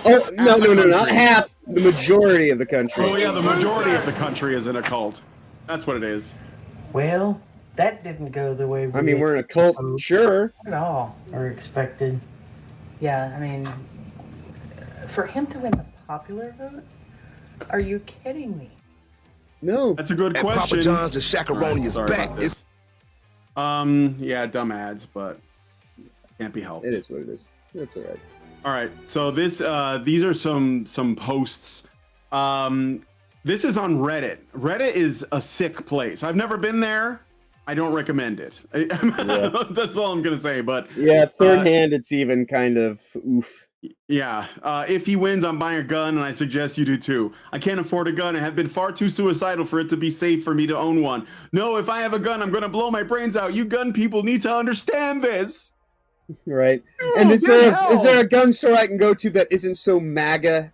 Oh, no, not half. The majority of the country. Oh, yeah, the majority of the country is in a cult. That's what it is. Well, that didn't go the way we we're in a cult, sure. at all, or expected. Yeah, I mean, for him to win the popular vote? Are you kidding me? No. That's a good And question. Papa John's the Shakaroni is back. Yeah, dumb ads, but can't be helped. It is what it is. That's all right. All right, so these are some posts. This is on Reddit. Reddit is a sick place. I've never been there. I don't recommend it. That's all I'm gonna say. But yeah, third hand, it's even kind of oof. Yeah, if he wins, I'm buying a gun, and I suggest you do too. I can't afford a gun and have been far too suicidal for it to be safe for me to own one. No, if I have a gun, I'm gonna blow my brains out. You gun people need to understand this. Right. And is there a gun store I can go to that isn't so MAGA?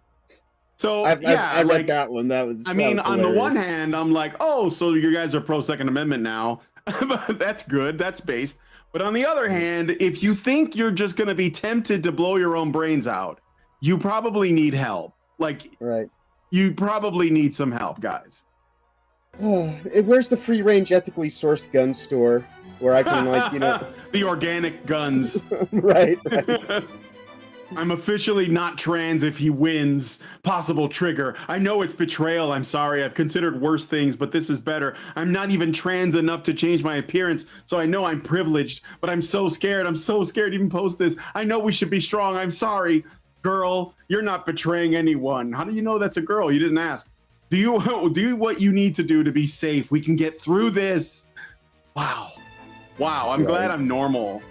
So I like read that one. That was. I mean, that was on the one hilarious. hand, I'm like, oh, so you guys are pro Second Amendment now. But that's good. That's based. But on the other hand, if you think you're just going to be tempted to blow your own brains out, you probably need help. Like, right. You probably need some help, guys. Where's the free range, ethically sourced gun store where I can, like, the organic guns. right. I'm officially not trans if he wins. Possible trigger. I know it's betrayal. I'm sorry. I've considered worse things, but this is better. I'm not even trans enough to change my appearance, so I know I'm privileged, but I'm so scared. I'm so scared to even post this. I know we should be strong. I'm sorry. Girl, you're not betraying anyone. How do you know that's a girl? You didn't ask. Do what you need to do to be safe. We can get through this. Wow. I'm glad I'm normal.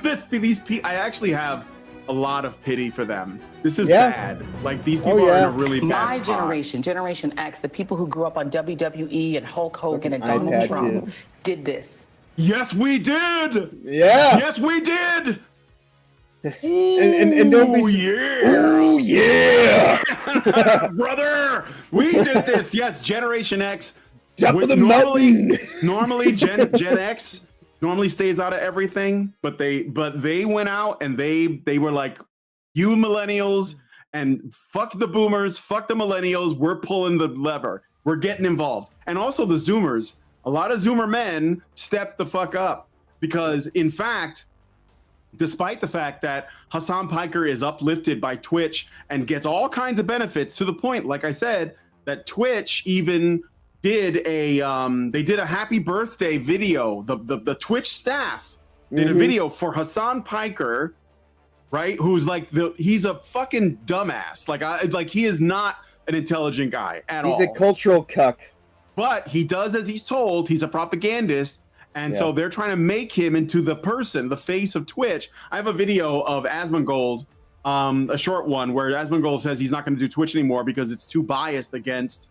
These people, I actually have a lot of pity for them. This is bad. Like, these people are in a really bad My spot. Generation X, the people who grew up on WWE and Hulk Hogan and Donald Trump did this. Yes, we did. Yeah. Yes, we did. And don't be. Oh yeah, brother. We did this. Yes, Generation X. Top of the mountain. Normally, Gen X normally stays out of everything, but they went out and they were like, you millennials and fuck the boomers, fuck the millennials. We're pulling the lever. We're getting involved. And also the Zoomers. A lot of Zoomer men stepped the fuck up because, in fact, despite the fact that Hassan Piker is uplifted by Twitch and gets all kinds of benefits, to the point, like I said, that Twitch even did a happy birthday video. The Twitch staff did a video for Hassan Piker, right? Who's like he's a fucking dumbass. Like he is not an intelligent guy at all. He's a cultural cuck. But he does as he's told. He's a propagandist. And so they're trying to make him into the person, the face of Twitch. I have a video of Asmongold, a short one, where Asmongold says he's not going to do Twitch anymore because it's too biased against,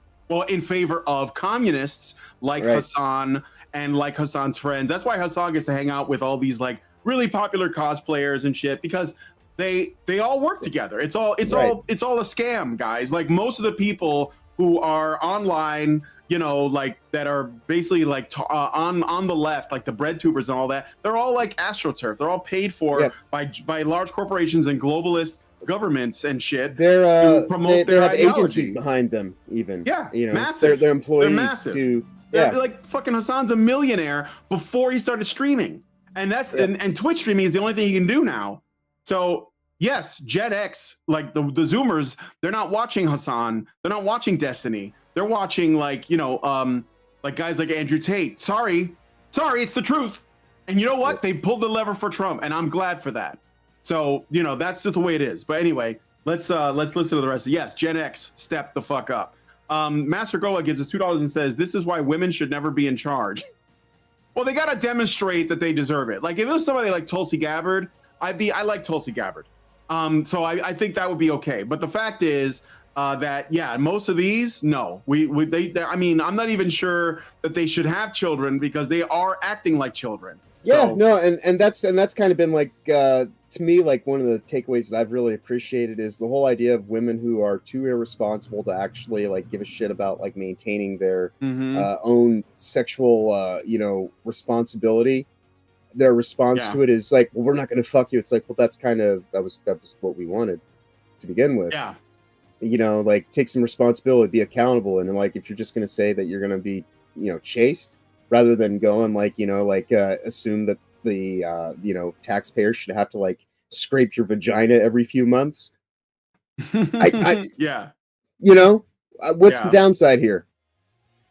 in favor of communists like Hassan and like Hassan's friends. That's why Hassan gets to hang out with all these like really popular cosplayers and shit, because they all work together. It's all a scam, guys. Like, most of the people who are online, like that are basically like on the left, like the bread tubers and all that, they're all like AstroTurf. They're all paid for by large corporations and globalist governments and shit. They're to promote they their have ideology. agencies behind them, even. Yeah, massive. They're employees They're massive. to. Yeah, like fucking Hassan's a millionaire before he started streaming, and that's and Twitch streaming is the only thing he can do now. So yes, Gen X, like the Zoomers, they're not watching Hassan. They're not watching Destiny. They're watching like guys like Andrew Tate. Sorry, it's the truth. And you know what? They pulled the lever for Trump, and I'm glad for that. So that's just the way it is. But anyway, let's listen to the rest. Yes, Gen X, step the fuck up. Master Goa gives us $2 and says, "This is why women should never be in charge." Well, they got to demonstrate that they deserve it. Like if it was somebody like Tulsi Gabbard, I like Tulsi Gabbard. So I think that would be okay. But the fact is that, yeah, most of these, no. I mean, I'm not even sure that they should have children because they are acting like children. Yeah, So, no, and that's kind of been like to me, like one of the takeaways that I've really appreciated is the whole idea of women who are too irresponsible to actually like give a shit about like maintaining their own sexual responsibility. Their response to it is like, well, we're not going to fuck you. It's like, well, that was what we wanted to begin with. Yeah. You know, like take some responsibility, be accountable, and then like if you're just going to say that you're going to be, chased, rather than go and like, assume that the taxpayer should have to like scrape your vagina every few months. Yeah. What's the downside here?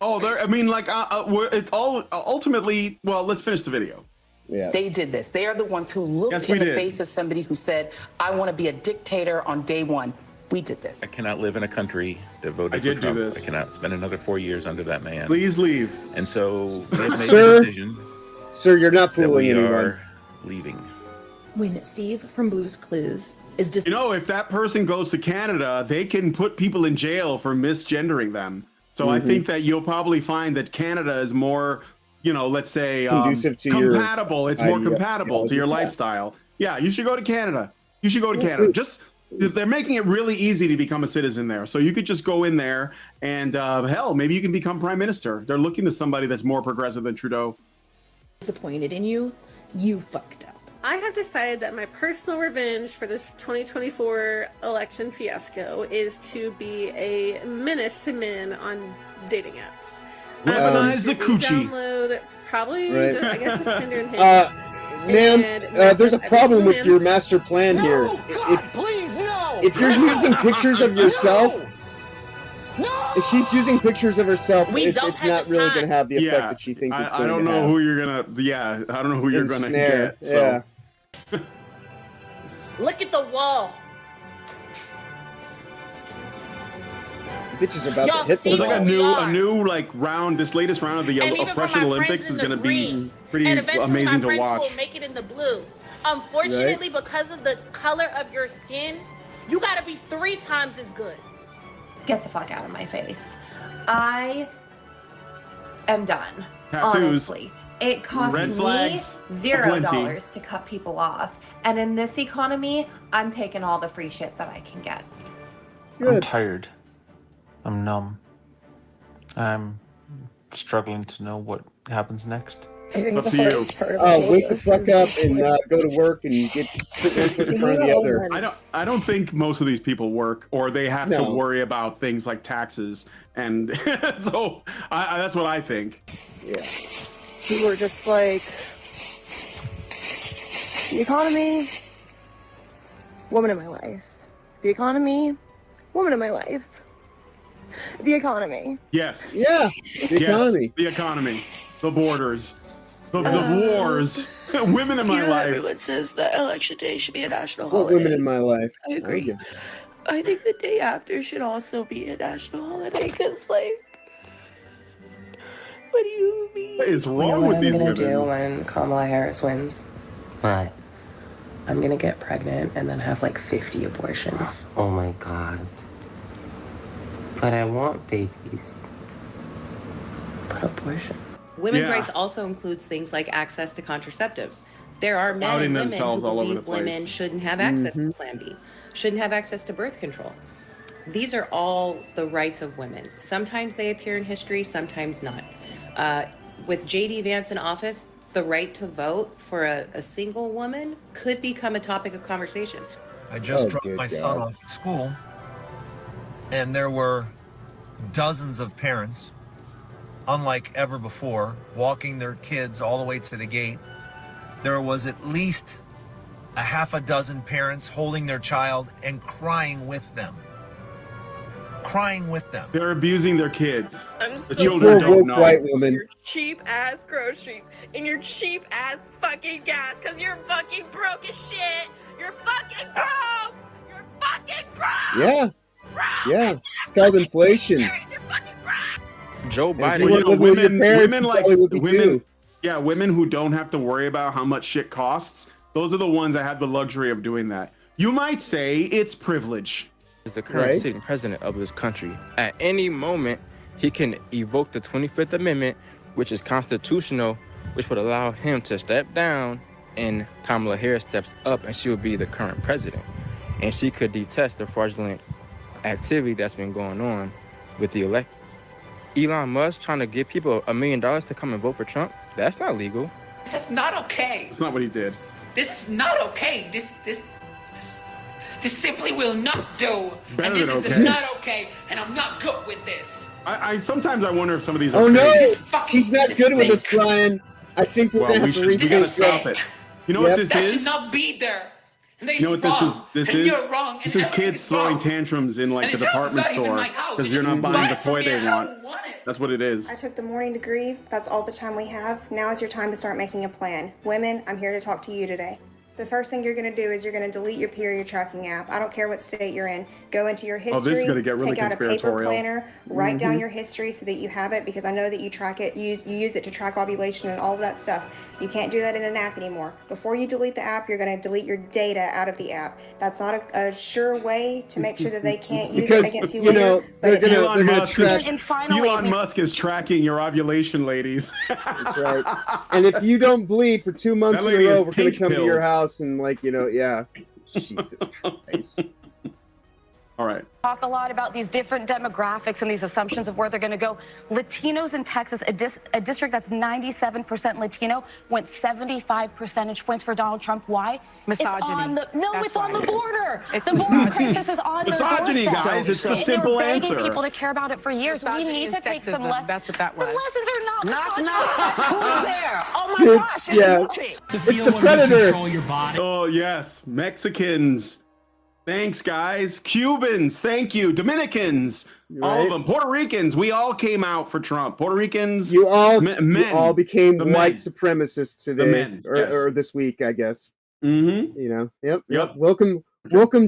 Oh, I mean, like, it's all ultimately. Well, let's finish the video. Yeah. They did this. They are the ones who looked in the face of somebody who said, I want to be a dictator on day one. We did this. I cannot live in a country that voted for Trump. I cannot spend another 4 years under that man. Please leave. And so we have made the decision. Sir, you're not fooling that we anyone. are leaving. When Steve from Blue's Clues is just... if that person goes to Canada, they can put people in jail for misgendering them. So I think that you'll probably find that Canada is more, let's say, conducive to compatible. It's more idea, compatible to your lifestyle. Yeah, you should go to Canada. You should go to Canada. They're making it really easy to become a citizen there. So you could just go in there and hell, maybe you can become prime minister. They're looking to somebody that's more progressive than Trudeau. Disappointed in you, you fucked up. I have decided that my personal revenge for this 2024 election fiasco is to be a menace to men on dating apps. Weaponize the coochie. Download probably, Right. I guess, just Tinder and Hinge. Ma'am, there's a problem with your master plan here. If you're using pictures of yourself, if she's using pictures of herself, it's not really going to have the effect that she thinks it's going to have. I don't know who you're gonna. Yeah, I don't know who you're gonna get. So. Look at the wall. Bitches about to hit the There's wall. like a new like round. This latest round of the And even for Oppression my Olympics friends is in the going to be green. pretty And eventually amazing my to friends watch. will make it in the blue. Unfortunately, because of the color of your skin, you got to be 3 times as good. Get the fuck out of my face. I am done. Tattoos. Honestly. It costs Red me flags $0 to cut people off. And in this economy, I'm taking all the free shit that I can get. I'm tired. I'm numb. I'm struggling to know what happens next. Up to you. Wake the fuck up and go to work and get put one foot in front of the other. I don't think most of these people work, or they have to No. worry about things like taxes, and so that's what I think. Yeah. Who were just like, the economy, woman in my life. The economy, woman in my life. The economy. Yes. Yeah. The economy. The economy. The borders. The wars. Women in my life. Everyone says that election day should be a national What holiday. women in my life? I agree. I think the day after should also be a national holiday because, like, what do you mean? What is wrong with these I'm women? gonna do when Kamala Harris wins? What? I'm gonna get pregnant and then have like 50 abortions. Oh my god. But I want babies. But abortion. Women's Yeah. rights also includes things like access to contraceptives. There are men Outing and women who themselves all over believe the place. women shouldn't have access to Plan B, shouldn't have access to birth control. These are all the rights of women. Sometimes they appear in history, sometimes not. With J.D. Vance in office, the right to vote for a single woman could become a topic of conversation. I just Oh, dropped good my son God. off at school, and there were dozens of parents, unlike ever before, walking their kids all the way to the gate. There was at least a half a dozen parents holding their child and crying with them. Crying with them. They're abusing their kids. I'm The so children Poor don't woke know. white woman. Your cheap ass groceries and your cheap ass fucking gas because you're fucking broke as shit. You're fucking broke. You're fucking broke. Yeah. Yeah. It's called inflation. Joe And if Biden. you weren't living with your parents, women you like probably would be women. too. Yeah, women who don't have to worry about how much shit costs. Those are the ones that have the luxury of doing that. You might say it's privilege. Is the current sitting president of this country. At any moment, he can evoke the 25th Amendment, which is constitutional, which would allow him to step down, and Kamala Harris steps up, and she would be the current president. And she could detest the fraudulent activity that's been going on with the elect. Elon Musk trying to give people $1 million to come and vote for Trump, that's not legal. That's not okay. That's not what he did. This is not okay. This simply will not do. Better and than this is okay. not okay, and I'm not good with this. I sometimes I wonder if some of these are Oh no, fake. he's not good with us, Brian. I think we're Well, gonna have to we gotta rethink stop that. it. You know what this That is? should not be there. And You know what this is? This and is you're wrong, this and is kids throwing tantrums in like And the it's department not even store my house. because You you're not just buying buy the it from toy me they and I want. don't want it. That's what it is. I took the morning to grieve. That's all the time we have. Now is your time to start making a plan. Women, I'm here to talk to you today. The first thing you're going to do is you're going to delete your period tracking app. I don't care what state you're in. Go into your history. Oh, this is gonna get really take out a paper conspiratorial. planner. Write down your history so that you have it, because I know that you track it. You use it to track ovulation and all of that stuff. You can't do that in an app anymore. Before you delete the app, you're going to delete your data out of the app. That's not a sure way to make sure that they can't use it against you later. they're gonna Elon track. And finally, Elon Musk is tracking your ovulation, ladies. That's right. And if you don't bleed for 2 months That in a lady row, is we're gonna come to your pink-pilled. house and yeah. Jesus Christ. All right. Talk a lot about these different demographics and these assumptions of where they're going to go. Latinos in Texas, a district that's 97% Latino, went 75 percentage points for Donald Trump. Why? Misogyny. It's on the, That's it's on why. the border. It's the border misogyny. crisis is on their Misogyny, doorstep. guys. It's the They're simple begging answer. people to care about it for years. Misogyny We need and to take some sexism. lessons. That's what that was. The lessons are not Knock, misogyny. knock. Who's there? Oh my Dude, gosh, it's yeah. Whoopi. The It's feel the where Predator. you control your body. Oh yes, Mexicans. Thanks, guys. Cubans, thank you. Dominicans, all of Right. them. Puerto Ricans, we all came out for Trump. Puerto Ricans, You all men. became The white men. supremacists today, men, yes. or this week, I guess. Mm-hmm. Yep. Yep. Welcome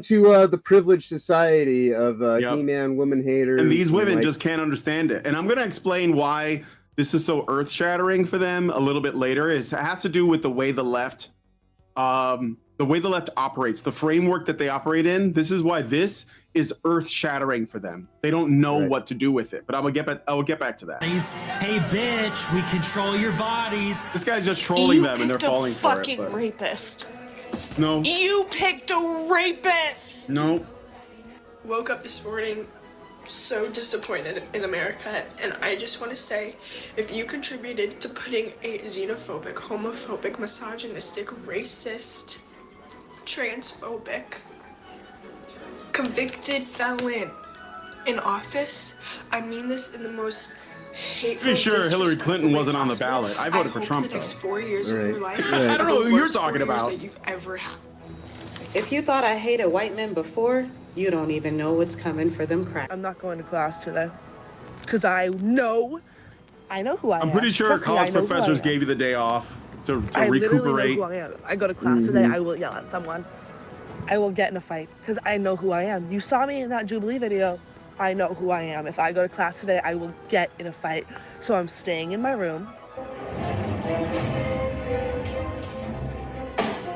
to the privileged society of He-Man woman haters. And these women like- just can't understand it. And I'm going to explain why this is so earth-shattering for them a little bit later. It has to do with the way the left operates, the framework that they operate in. This is why this is earth-shattering for them. They don't know what to do with it. But I will get back to that. Hey, bitch, we control your bodies. This guy's just trolling them, and they're falling for it. fucking But rapist. no, You picked a rapist. no. Woke up this morning so disappointed in America, and I just want to say, if you contributed to putting a xenophobic, homophobic, misogynistic, racist, transphobic, convicted felon in office, I mean this in the most hateful, Pretty sure Hillary disrespectful Clinton way wasn't on the possible. ballot. I voted for hope Trump, the next though. 4 years of your life Right. I don't know are the who you're worst 4 talking years about. that you've ever had. If you thought I hated white men before, you don't even know what's coming for them crap. I'm not going to class today because I know who I am. I'm pretty sure Trust me, college I know who I professors am. gave you the day off to I literally recuperate. know who I am. If I go to class today, I will yell at someone. I will get in a fight because I know who I am. You saw me in that Jubilee video. I know who I am. If I go to class today, I will get in a fight. So I'm staying in my room.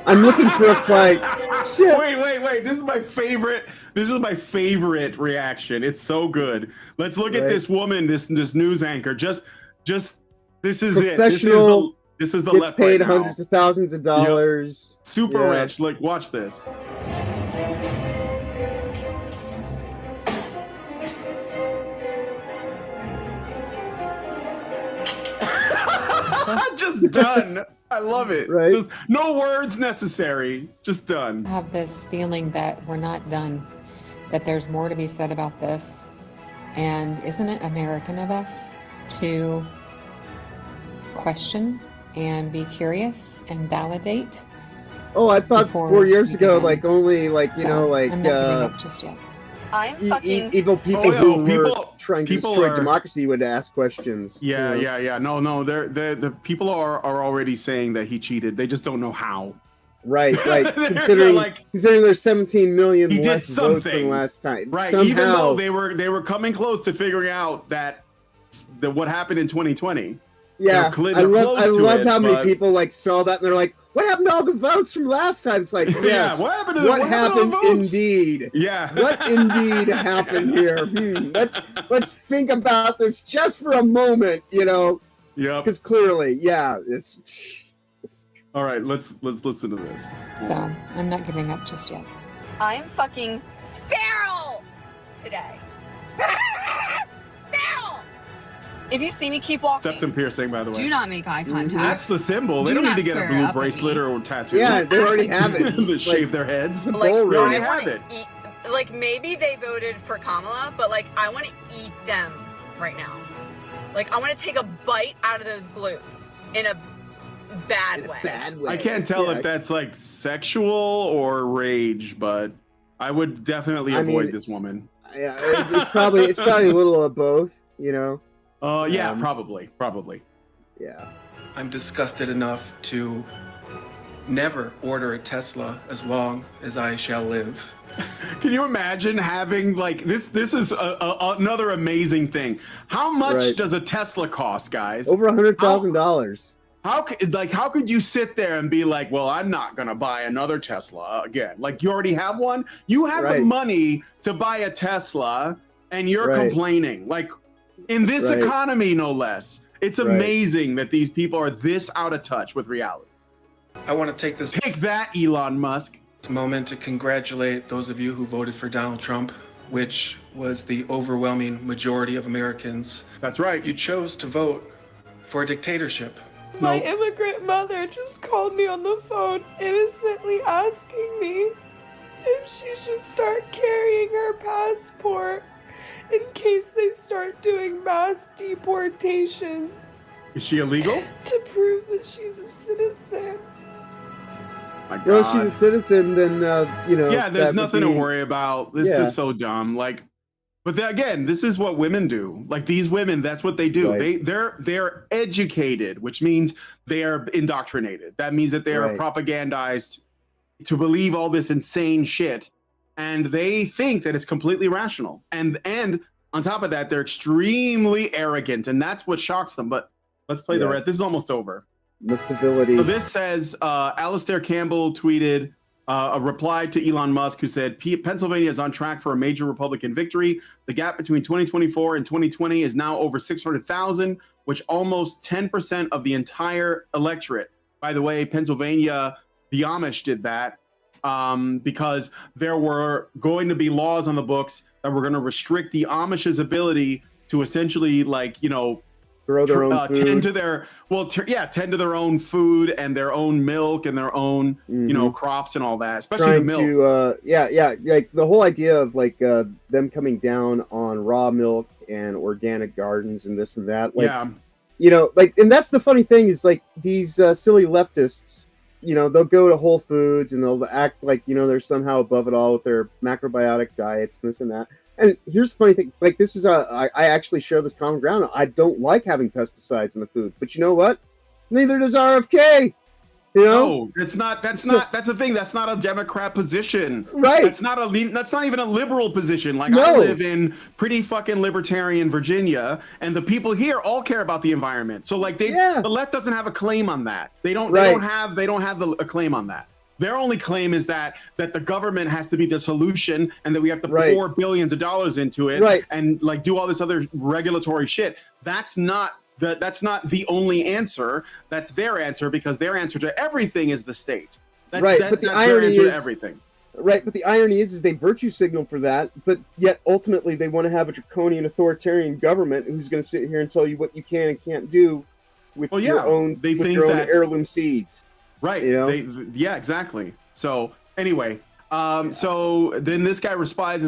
I'm looking for a fight. Shit. Wait. This is my favorite. This is my favorite reaction. It's so good. Let's look at Right. this woman, this news anchor. Just this is it. Professional, This is the gets left paid right now. hundreds of thousands of dollars. Super Yeah. rich. Like, watch this. Just done. I love it. Right. Just no words necessary. Just done. I have this feeling that we're not done, that there's more to be said about this. And isn't it American of us to question and be curious and validate? Oh, I thought Before 4 years we ago, began. like only like I'm not giving up just yet. I'm fucking. evil people who were trying to destroy democracy would ask questions. Yeah, you know? yeah. No. The people are already saying that he cheated. They just don't know how. Right. They're considering like, considering there's 17 million he did less votes than something. last time. Right. Somehow, Even though they were coming close to figuring out that what happened in 2020. Yeah, they're I close to love it, how many but- people like saw that and they're like, "What happened to all the votes from last time?" It's like, yes, what happened to what all happened the votes? indeed? Yeah, what indeed happened here? Let's think about this just for a moment, you know. Yep. Because clearly, yeah, it's. All right, let's listen to this. So I'm not giving up just yet. I'm fucking feral today. Feral! If you see me, keep walking. Septum piercing, by the way. Do not make eye contact. That's the symbol. They Do don't need not to get a square blue up at bracelet me. or tattoo. Yeah, they already have it. They shave their heads. Like, They already I have wanna it. eat, like, maybe they voted for Kamala, but, like, I want to eat them right now. Like, I want to take a bite out of those glutes in a bad way. I can't tell if that's like sexual or rage, but I would definitely I avoid mean, this woman. Yeah, it's probably a little of both, you know. Yeah, probably. Yeah. I'm disgusted enough to never order a Tesla as long as I shall live. Can you imagine having like this? This is another amazing thing. How much Right. does a Tesla cost, guys? Over $100,000. How could you sit there and be like, well, I'm not gonna buy another Tesla again? Like you already have one. You have the Right. money to buy a Tesla, and you're Right. complaining. Like in this Right. economy, no less. It's Right. amazing that these people are this out of touch with reality. I want to take Take that, Elon Musk. moment to congratulate those of you who voted for Donald Trump, which was the overwhelming majority of Americans. That's right. You chose to vote for a dictatorship. My immigrant mother just called me on the phone innocently asking me if she should start carrying her passport in case they start doing mass deportations Is she illegal? to prove that she's a citizen. My Well, if God. she's a citizen, then you know. Yeah, there's that would nothing to be- worry about. This Yeah. is so dumb. Like, but again, this is what women do. Like these women, that's what they do. Right. They're educated, which means they are indoctrinated. That means that they are Right. propagandized to believe all this insane shit, and they think that it's completely rational. And on top of that, they're extremely arrogant, and that's what shocks them. But let's play the Yeah. red. This is almost over. The civility. So this says Alistair Campbell tweeted a reply to Elon Musk, who said Pennsylvania is on track for a major Republican victory. The gap between 2024 and 2020 is now over 600,000, which almost 10% of the entire electorate. By the way, Pennsylvania, the Amish did that because there were going to be laws on the books that were going to restrict the Amish's ability to essentially, like, you know, grow their own food. tend to their tend to their own food and their own milk and their own you know crops and all that, especially the Trying milk. to like the whole idea of like them coming down on raw milk and organic gardens and this and that, like, Yeah. you know, like, and that's the funny thing is like these silly leftists, you know, they'll go to Whole Foods and they'll act like, you know, they're somehow above it all with their macrobiotic diets and this and that. And here's the funny thing, like this is I actually share this common ground. I don't like having pesticides in the food, but you know what? Neither does RFK. You know, No, that's the thing. That's not a Democrat position. Right. That's not even a liberal position. Like No. I live in pretty fucking libertarian Virginia, and the people here all care about the environment. So like the left doesn't have a claim on that. They don't have a claim on that. Their only claim is that the government has to be the solution and that we have to pour billions of dollars into it and like do all this other regulatory shit. That's not the only answer. That's their answer, because their answer to everything is the state. but the that's their irony answer to is everything. Right, but the irony is they virtue signal for that, but yet ultimately they want to have a draconian authoritarian government who's going to sit here and tell you what you can and can't do with your own heirloom seeds. Right. You know? Yeah, exactly. So anyway, so then this guy replies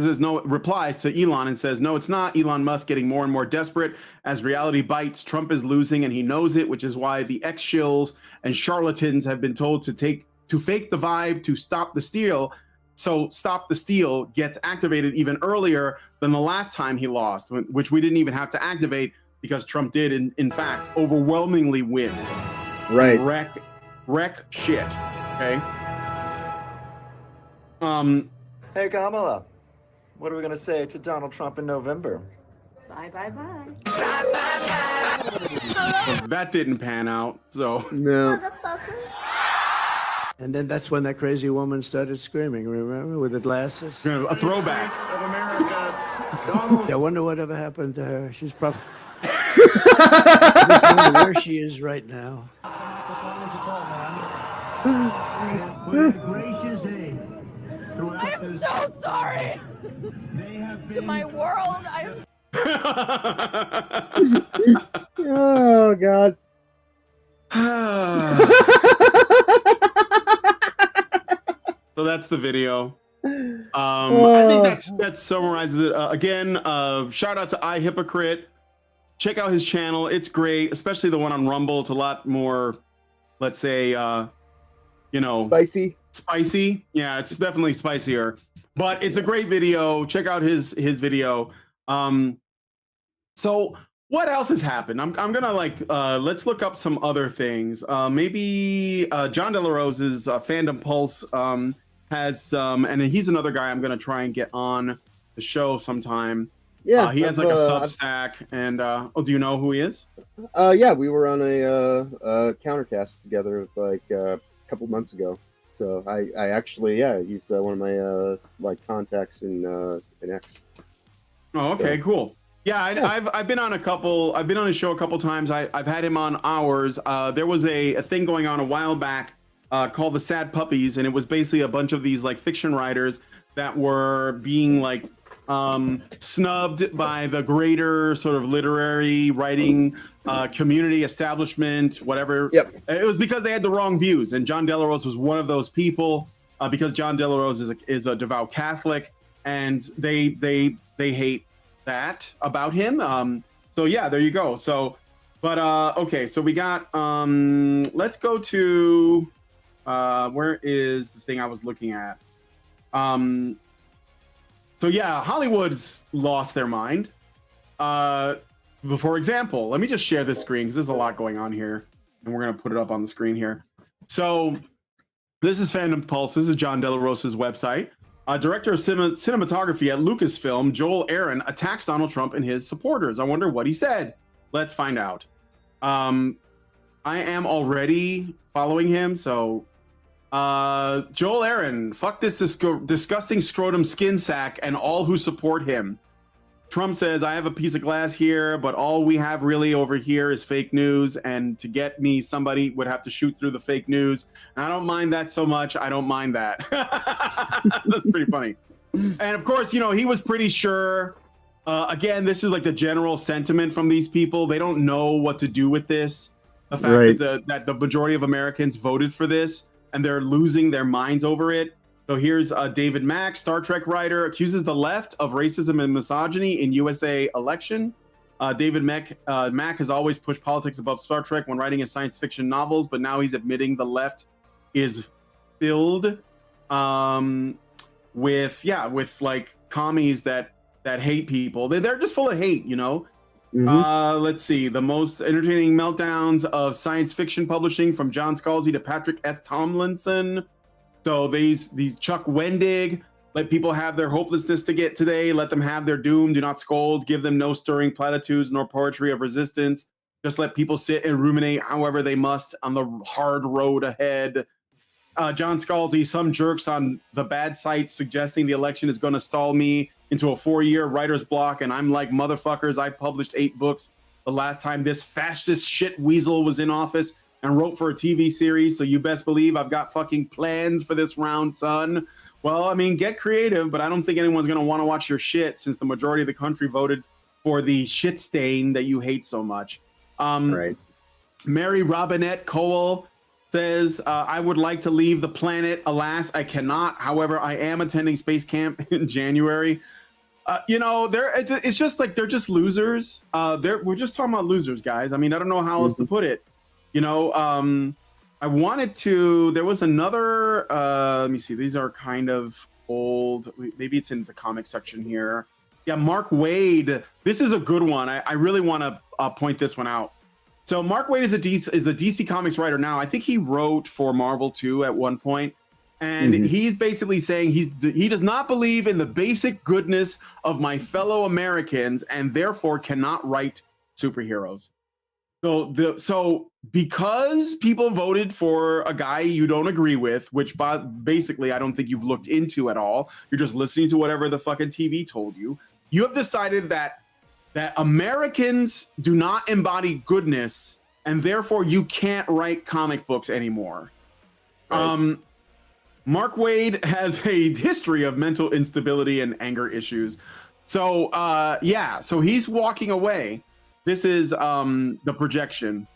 to Elon and says, no, it's not. Elon Musk getting more and more desperate as reality bites. Trump is losing and he knows it, which is why the ex-shills and charlatans have been told to fake the vibe to stop the steal. So Stop the Steal gets activated even earlier than the last time he lost, which we didn't even have to activate because Trump did, in fact, overwhelmingly win. Right. Wreck shit. Okay. Hey Kamala, what are we gonna say to Donald Trump in November? Bye, bye, bye. Well, that didn't pan out. So no. And then that's when that crazy woman started screaming, remember, with the glasses? A throwback. Of America, Donald. I wonder whatever happened to her. She's probably... I just wonder where she is right now. Gracious aid. I am so sorry. To my world, I am. Oh God. So that's the video. I think that summarizes it. Again, shout out to iHypocrite. Check out his channel. It's great, especially the one on Rumble. It's a lot more, let's say, spicy. Yeah, it's definitely spicier, but it's a great video. Check out his video. So what else has happened? I'm gonna let's look up some other things. Maybe John De La Rose's Fandom Pulse has some, and he's another guy I'm gonna try and get on the show sometime. Yeah, he has like a Substack, and do you know who he is? Yeah, we were on a countercast together like a couple months ago. So I actually, yeah, he's one of my contacts in X. Oh, okay, So. cool. Yeah, I've been on a couple. I've been on his show a couple times. I've had him on ours. There was a thing going on a while back called the Sad Puppies, and it was basically a bunch of these like fiction writers that were being like snubbed by the greater sort of literary writing community, establishment, whatever. Yep. It was because they had the wrong views, and John De La Rose was one of those people. Because John De La Rose is a devout Catholic, and they hate that about him. So yeah, there you go. So, but okay, so we got let's go to where is the thing I was looking at? So yeah, Hollywood's lost their mind. For example, let me just share this screen because there's a lot going on here, and we're gonna put it up on the screen here. So this is Fandom Pulse. This is John De La Rose's website. Director of cinematography at Lucasfilm, Joel Aaron, attacks Donald Trump and his supporters. I wonder what he said. Let's find out. I am already following him, so Joel Aaron, fuck this disgusting scrotum skin sack and all who support him. Trump says, I have a piece of glass here, but all we have really over here is fake news, and to get me, somebody would have to shoot through the fake news. And I don't mind that so much. I don't mind that. That's pretty funny. And of course, he was pretty sure. Again, this is like the general sentiment from these people. They don't know what to do with this. The fact that the majority of Americans voted for this, and they're losing their minds over it. So here's David Mack, Star Trek writer, accuses the left of racism and misogyny in USA election. David Mack has always pushed politics above Star Trek when writing his science fiction novels, but now he's admitting the left is filled with like commies that hate people. They're just full of hate, Let's see, the most entertaining meltdowns of science fiction publishing, from John Scalzi to Patrick S. Tomlinson. So these Chuck Wendig, let people have their hopelessness to get today. Let them have their doom. Do not scold. Give them no stirring platitudes nor poetry of resistance. Just let people sit and ruminate however they must on the hard road ahead. John Scalzi, some jerks on the bad site suggesting the election is going to stall me into a 4-year writer's block. And I'm like, motherfuckers, I published 8 books the last time this fascist shit weasel was in office, and wrote for a TV series, so you best believe I've got fucking plans for this round, son. Well, I mean, get creative, but I don't think anyone's going to want to watch your shit since the majority of the country voted for the shit stain that you hate so much. Right. Mary Robinette Cole says, I would like to leave the planet. Alas, I cannot. However, I am attending space camp in January. It's just like they're just losers. We're just talking about losers, guys. I mean, I don't know how else to put it. I wanted to, there was another, let me see, these are kind of old, maybe it's in the comic section here. Yeah, Mark Waid, this is a good one. I really want to point this one out. So Mark Waid is a DC Comics writer now. I think he wrote for Marvel too at one point. And he's basically saying he does not believe in the basic goodness of my fellow Americans and therefore cannot write superheroes. So because people voted for a guy you don't agree with, which basically I don't think you've looked into at all. You're just listening to whatever the fucking TV told you. You have decided that Americans do not embody goodness, and therefore you can't write comic books anymore. Right. Mark Waid has a history of mental instability and anger issues. So so he's walking away. This is the projection.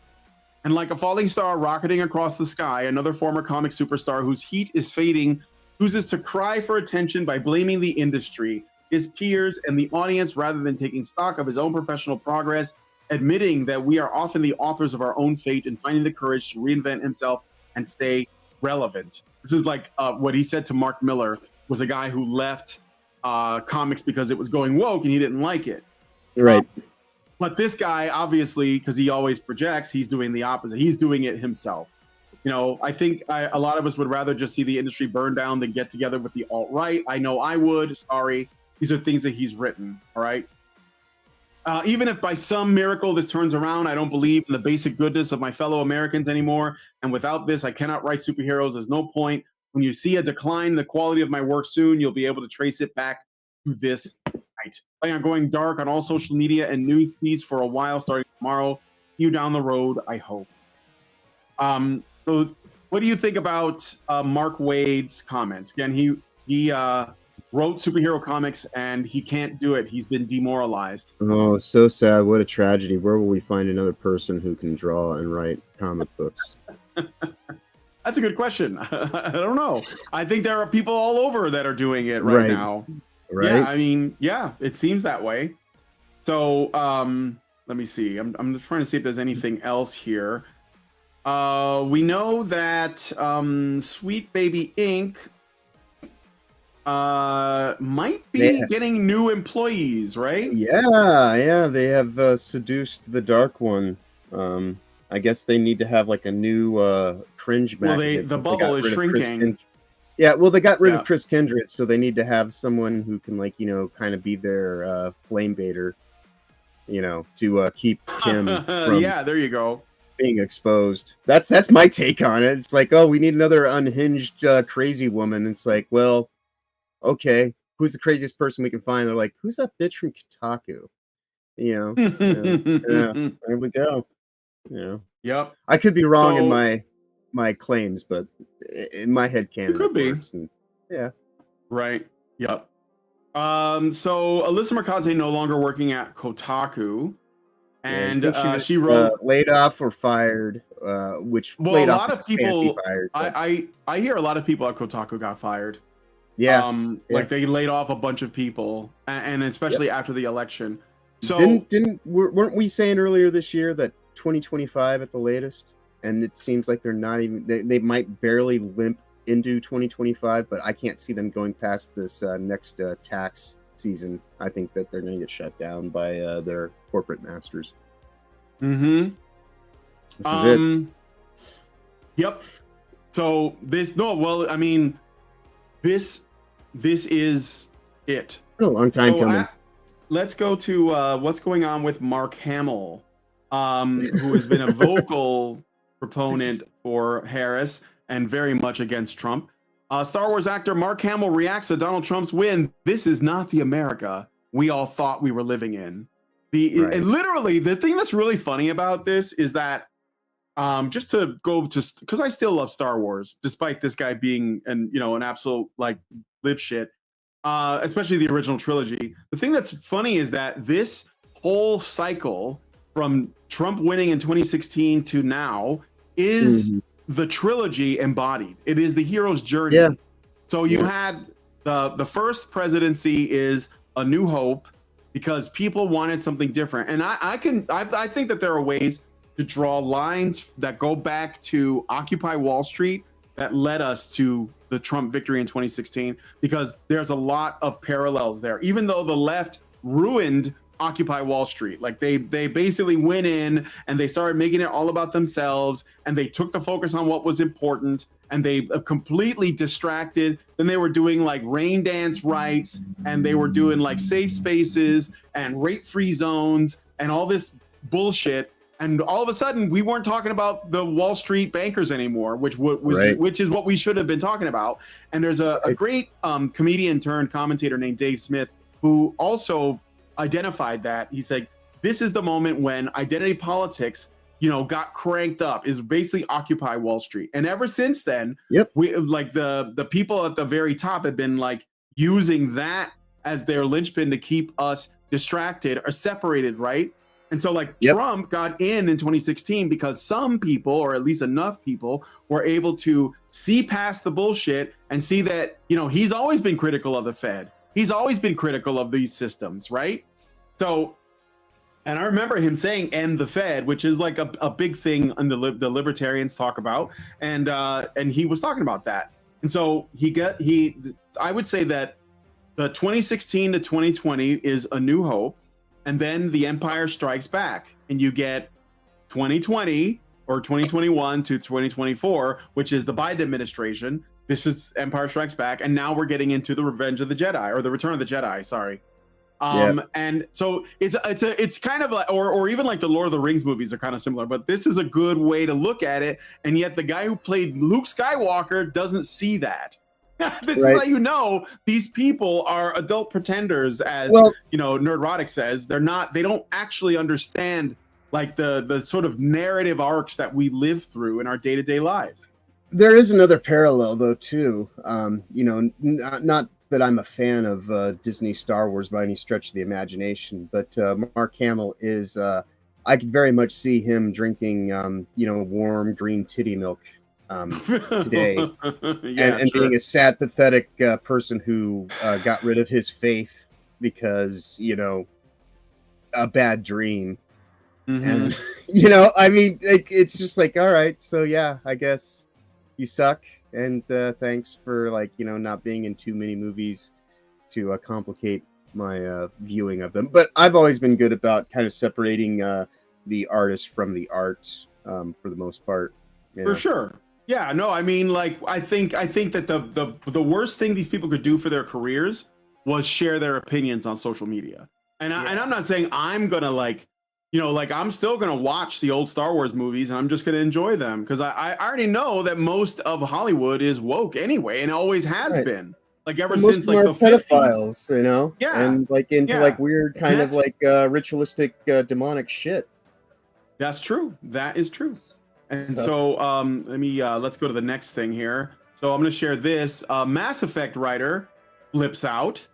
And like a falling star rocketing across the sky, another former comic superstar whose heat is fading chooses to cry for attention by blaming the industry, his peers, and the audience rather than taking stock of his own professional progress, admitting that we are often the authors of our own fate and finding the courage to reinvent himself and stay relevant. This is like what he said to Mark Miller, was a guy who left comics because it was going woke and he didn't like it. Right. But this guy, obviously, because he always projects, he's doing the opposite. He's doing it himself. You know, I think a lot of us would rather just see the industry burn down than get together with the alt-right. I know I would. Sorry. These are things that he's written. All right. Even if by some miracle this turns around, I don't believe in the basic goodness of my fellow Americans anymore. And without this, I cannot write superheroes. There's no point. When you see a decline in the quality of my work soon, you'll be able to trace it back to this night. I'm going dark on all social media and news feeds for a while, starting tomorrow. See you down the road, I hope. So what do you think about Mark Waid's comments? Again, he wrote superhero comics and he can't do it. He's been demoralized. Oh, so sad. What a tragedy. Where will we find another person who can draw and write comic books? That's a good question. I don't know. I think there are people all over that are doing it right now. Right. Yeah, I mean, yeah, it seems that way. So let me see. I'm just trying to see if there's anything else here. We know that Sweet Baby Inc. Might be getting new employees, right? Yeah, they have seduced the Dark One. I guess they need to have like a new cringe magnet. The bubble is shrinking. Yeah, well, they got rid of Chris Kindred, so they need to have someone who can, like, you know, kind of be their flame baiter, you know, to keep Kim from there you go, being exposed. That's my take on it. It's like, oh, we need another unhinged crazy woman. It's like, well, okay, who's the craziest person we can find? They're like, who's that bitch from Kotaku? You know, yeah, there we go. You know, yep. I could be wrong in my claims, but in my head canon, it could be. And, yeah. Right. Yep. So Alyssa Mercante no longer working at Kotaku, and she wrote laid off or fired. Which a lot of people. Fired, I hear a lot of people at Kotaku got fired. Yeah. Like they laid off a bunch of people, and especially after the election. So weren't we saying earlier this year that 2025 at the latest? And it seems like they're not even, they might barely limp into 2025, but I can't see them going past this next tax season. I think that they're going to get shut down by their corporate masters. Mm-hmm. This is it. Yep. So this is it. A long time coming. Let's go to what's going on with Mark Hamill, who has been a vocal proponent for Harris and very much against Trump. Star Wars actor Mark Hamill reacts to Donald Trump's win. This is not the America we all thought we were living in. And literally, the thing that's really funny about this is that just to go to, because I still love Star Wars, despite this guy being an absolute like lip shit, especially the original trilogy. The thing that's funny is that this whole cycle from Trump winning in 2016 to now is the trilogy embodied. It is the hero's journey. Yeah. So you had the first presidency is A New Hope because people wanted something different. And I think that there are ways to draw lines that go back to Occupy Wall Street that led us to the Trump victory in 2016, because there's a lot of parallels there. Even though the left ruined Occupy Wall Street, like they basically went in and they started making it all about themselves, and they took the focus on what was important, and they completely distracted. Then they were doing like rain dance rights, and they were doing like safe spaces and rape-free zones and all this bullshit. And all of a sudden, we weren't talking about the Wall Street bankers anymore, which is what we should have been talking about. And there's a great comedian turned commentator named Dave Smith who also identified that. He said, "This is the moment when identity politics, got cranked up. Is basically Occupy Wall Street." And ever since then, we like the people at the very top have been like using that as their linchpin to keep us distracted or separated, right? And so like Trump got in 2016 because some people, or at least enough people, were able to see past the bullshit and see that, he's always been critical of the Fed. He's always been critical of these systems, right? So, and I remember him saying "end the Fed," which is like a big thing the libertarians talk about. And he was talking about that. And so I would say that the 2016 to 2020 is A New Hope. And then the Empire Strikes Back, and you get 2020 or 2021 to 2024, which is the Biden administration. This is Empire Strikes Back, and now we're getting into the Revenge of the Jedi, or the Return of the Jedi. Sorry. And so it's kind of like, or even like the Lord of the Rings movies are kind of similar, but this is a good way to look at it. And yet the guy who played Luke Skywalker doesn't see that. This is how these people are adult pretenders, as Nerdrotic says. They don't actually understand like the sort of narrative arcs that we live through in our day-to-day lives. There is another parallel though too. Not that I'm a fan of Disney Star Wars by any stretch of the imagination, but Mark Hamill is I could very much see him drinking warm green titty milk today, and being a sad, pathetic person who got rid of his faith because a bad dream. And I mean, it's just like, all right, so yeah, I guess you suck, and thanks for not being in too many movies to complicate my viewing of them. But I've always been good about kind of separating the artist from the art for the most part. For sure. Yeah, no, I mean, like, I think that the worst thing these people could do for their careers was share their opinions on social media. And I'm not saying I'm gonna I'm still gonna watch the old Star Wars movies and I'm just gonna enjoy them because I already know that most of Hollywood is woke anyway and always has been. Like ever since like the pedophiles, 50s. and like into like weird kind of like ritualistic demonic shit. That's true. That is true. And so let's go to the next thing here. So I'm going to share this. Mass Effect writer flips out,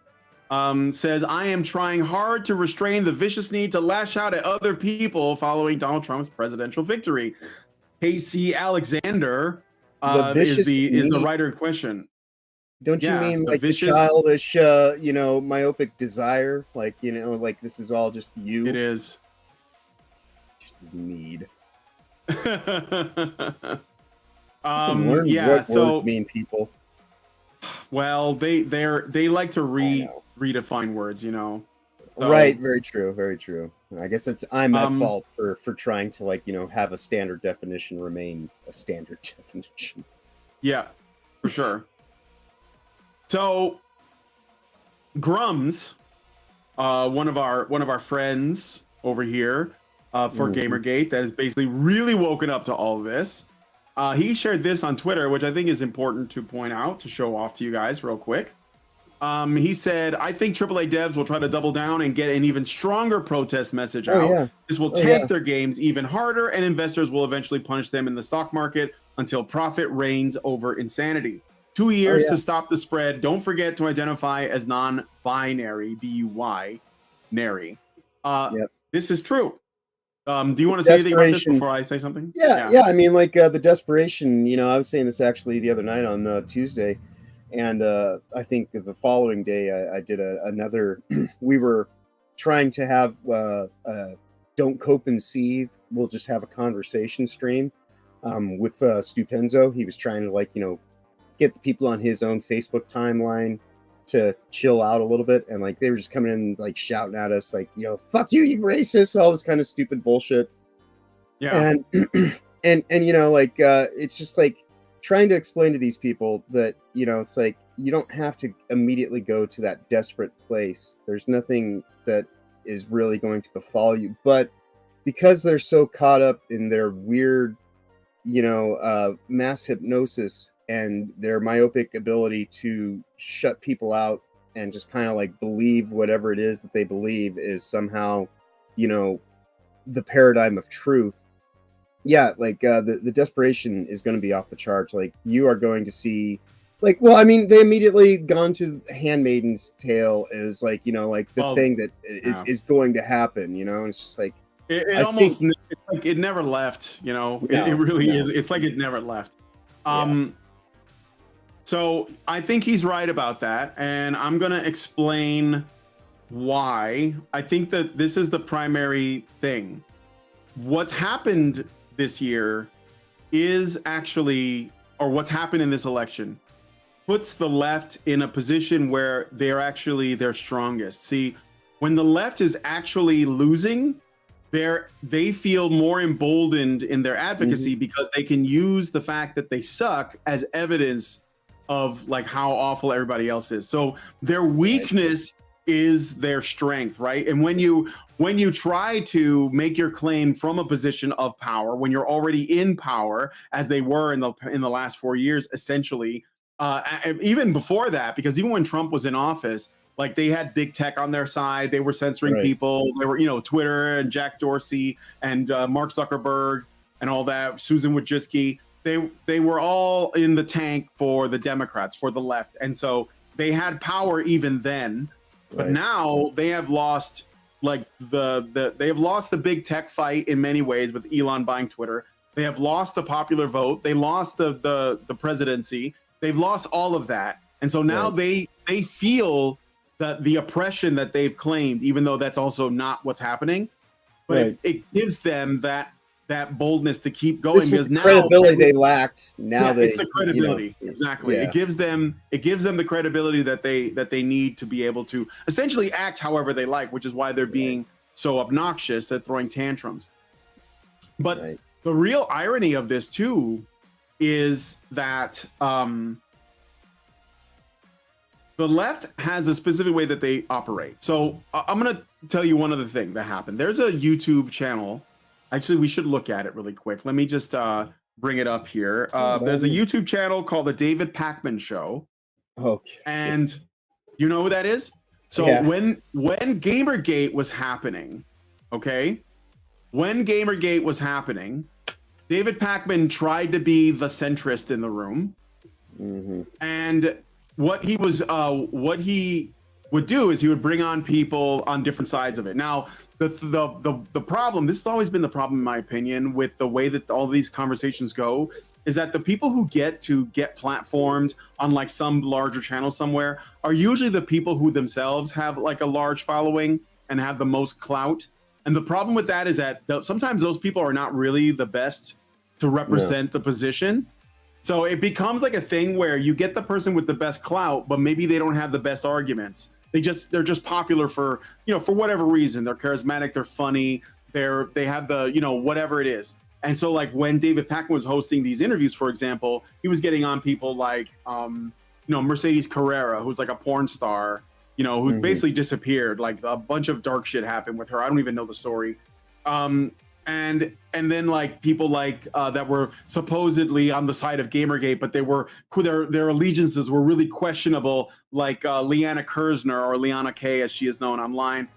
says, "I am trying hard to restrain the vicious need to lash out at other people following Donald Trump's presidential victory." Casey Alexander is the writer in question. Don't you mean like the childish, myopic desire? Like, like this is all just you? It is. Need. Learn what words mean, people. Well, they like to redefine words, So, right, very true, very true. I guess I'm at fault for trying to have a standard definition remain a standard definition. Yeah, for sure. So Grums, one of our friends over here for Gamergate that is basically really woken up to all of this. He shared this on Twitter, which I think is important to point out, to show off to you guys real quick. He said, "I think AAA devs will try to double down and get an even stronger protest message out. Yeah. This will tank their games even harder, and investors will eventually punish them in the stock market until profit reigns over insanity. 2 years to stop the spread. Don't forget to identify as non-binary, B-U-Y, nary." This is true. Do you want to say anything about this before I say something? Yeah. I mean, like the desperation. I was saying this actually the other night on Tuesday, and I think the following day I did another. We were trying to have "Don't Cope and Seethe." We'll just have a conversation stream with Stupenzo. He was trying to get the people on his own Facebook timeline to chill out a little bit, and they were just coming in shouting at us "Fuck you, you racist," all this kind of stupid bullshit. And it's just trying to explain to these people that it's you don't have to immediately go to that desperate place. There's nothing that is really going to befall you but because they're so caught up in their weird, mass hypnosis and their myopic ability to shut people out and just kind of like believe whatever it is that they believe is somehow, the paradigm of truth. Yeah, like the desperation is going to be off the charts. Like you are going to see, they immediately gone to Handmaiden's Tale as like, the thing that is going to happen. It's just like it's like it never left. It really is. It's like it never left. So I think he's right about that, and I'm going to explain why. I think that this is the primary thing. What's happened this year is actually, or what's happened in this election, puts the left in a position where they're actually their strongest. See, when the left is actually losing, they feel more emboldened in their advocacy because they can use the fact that they suck as evidence of like how awful everybody else is. So their weakness is their strength, right? And when you try to make your claim from a position of power, when you're already in power, as they were in the last 4 years, essentially, even before that, because even when Trump was in office, like they had big tech on their side, they were censoring people. They were, Twitter and Jack Dorsey and Mark Zuckerberg and all that, Susan Wojcicki. They were all in the tank for the Democrats, for the left, and so they had power even then. But now they have lost, like they have lost the big tech fight in many ways with Elon buying Twitter. They have lost the popular vote. They lost the presidency. They've lost all of that, and so now they feel that the oppression that they've claimed, even though that's also not what's happening, but it gives them that boldness to keep going, because now credibility they lacked. Now it's the credibility. Exactly. Yeah. It gives them the credibility that they need to be able to essentially act however they like, which is why they're being so obnoxious at throwing tantrums. But the real irony of this too is that the left has a specific way that they operate. So I'm going to tell you one other thing that happened. There's a YouTube channel. Actually, we should look at it really quick. Let me just bring it up here. There's a YouTube channel called The David Pakman Show. Okay. And you know who that is? So when Gamergate was happening, David Pakman tried to be the centrist in the room. And what he would do is he would bring on people on different sides of it. Now, the problem, this has always been the problem in my opinion with the way that all these conversations go, is that the people who get platformed on like some larger channel somewhere are usually the people who themselves have like a large following and have the most clout. And the problem with that is that sometimes those people are not really the best to represent the position. So it becomes like a thing where you get the person with the best clout, but maybe they don't have the best arguments. They're just popular for, for whatever reason. They're charismatic, they're funny, they have the, whatever it is. And so like when David Pakman was hosting these interviews, for example, he was getting on people like, Mercedes Carrera, who's like a porn star, who's basically disappeared. Like a bunch of dark shit happened with her. I don't even know the story. And then like people like that were supposedly on the side of Gamergate, but their allegiances were really questionable, like Leanna Kersner, or Liana K as she is known online.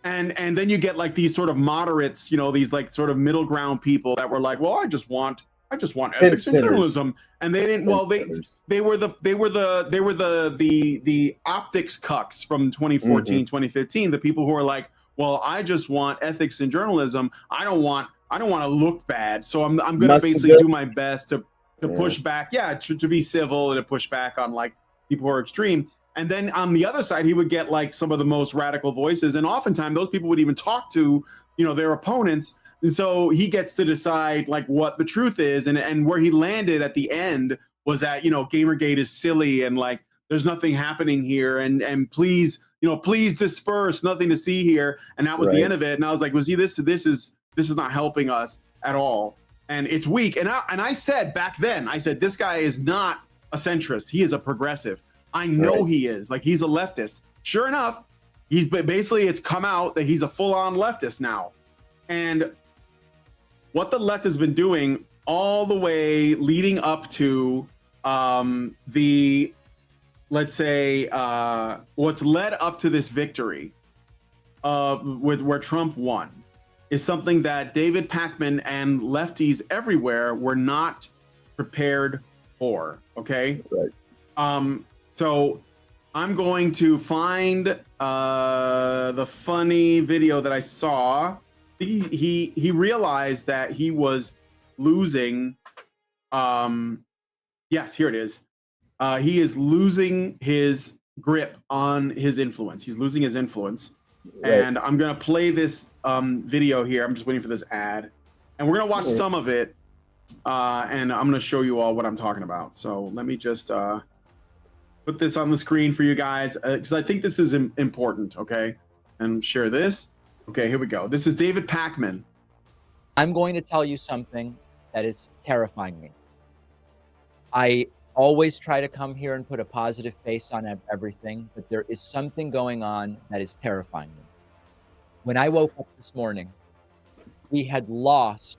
And then you get like these sort of moderates, these like sort of middle ground people that were like, well, I just want ethics and journalism. And they didn't. Well, they were the optics cucks from 2014, 2015. The people who are like, well, I just want ethics and journalism. I don't want to look bad. So I'm going to basically do my best to push back. Yeah, to be civil and to push back on like people who are extreme. And then on the other side, he would get like some of the most radical voices. And oftentimes those people would even talk to, their opponents. And so he gets to decide like what the truth is. And where he landed at the end was that, Gamergate is silly and like, there's nothing happening here. And please, please disperse, nothing to see here. And that was the end of it. And I was like, well, see, this is not helping us at all. And it's weak. And I said back then, this guy is not a centrist. He is a progressive. I know he is. Like, he's a leftist. Sure enough, it's come out that he's a full-on leftist now. And what the left has been doing all the way leading up to the, let's say, what's led up to this victory with where Trump won is something that David Pakman and lefties everywhere were not prepared for. Okay. Right. So I'm going to find the funny video that I saw. He realized that he was losing. Yes, here it is. He is losing his grip on his influence. He's losing his influence. Right. And I'm gonna play this video here. I'm just waiting for this ad, and we're gonna watch some of it, and I'm gonna show you all what I'm talking about. So let me just put this on the screen for you guys because I think this is important. Okay, and share this. Okay, here we go. This is David Pakman. I'm going to tell you something that is terrifying me. I always try to come here and put a positive face on everything, but there is something going on that is terrifying me. When I woke up this morning, we had lost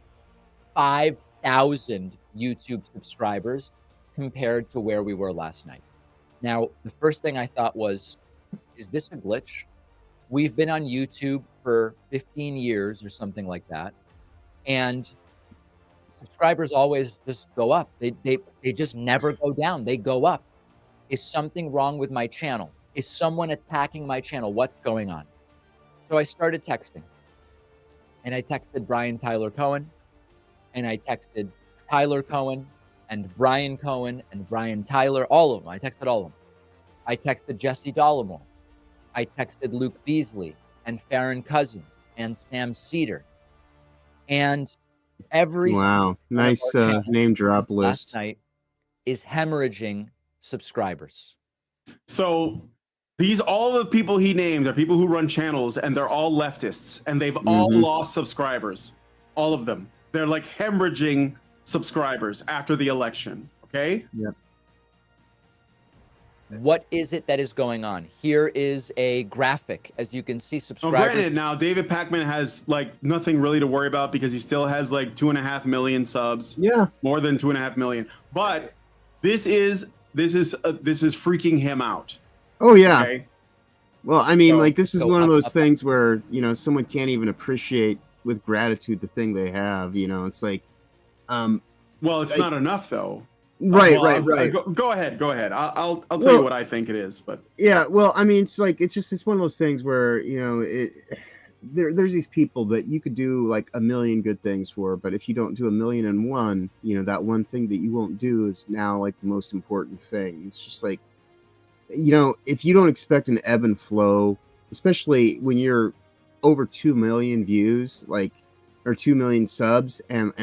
5,000 YouTube subscribers compared to where we were last night. Now, the first thing I thought was, is this a glitch? We've been on YouTube for 15 years or something like that. And subscribers always just go up. They just never go down. They go up. Is something wrong with my channel? Is someone attacking my channel? What's going on? So I started texting. And I texted Brian Tyler Cohen. And I texted Tyler Cohen and Brian Cohen and Brian Tyler, all of them. I texted all of them. I texted Jesse Dollemore. I texted Luke Beasley and Farron Cousins and Sam Cedar. And every nice name drop list last night is hemorrhaging subscribers. So all the people he named are people who run channels, and they're all leftists, and they've all lost subscribers. All of them. They're like hemorrhaging subscribers after the election. Okay. Yep. What is it that is going on? Here is a graphic, as you can see, subscribers. Granted, now David Pakman has like nothing really to worry about because he still has like 2.5 million subs. Yeah, more than 2.5 million. But this is freaking him out. Oh yeah. Okay? Well, I mean, like this is one of those things where someone can't even appreciate with gratitude the thing they have. It's like, well, it's not enough though. Right. Go ahead. I'll tell you what I think it is, but yeah. Well, I mean, it's one of those things where there's these people that you could do like a million good things for, but if you don't do 1,000,001, that one thing that you won't do is now like the most important thing. It's just like, if you don't expect an ebb and flow, especially when you're over 2 million views, or 2 million subs, and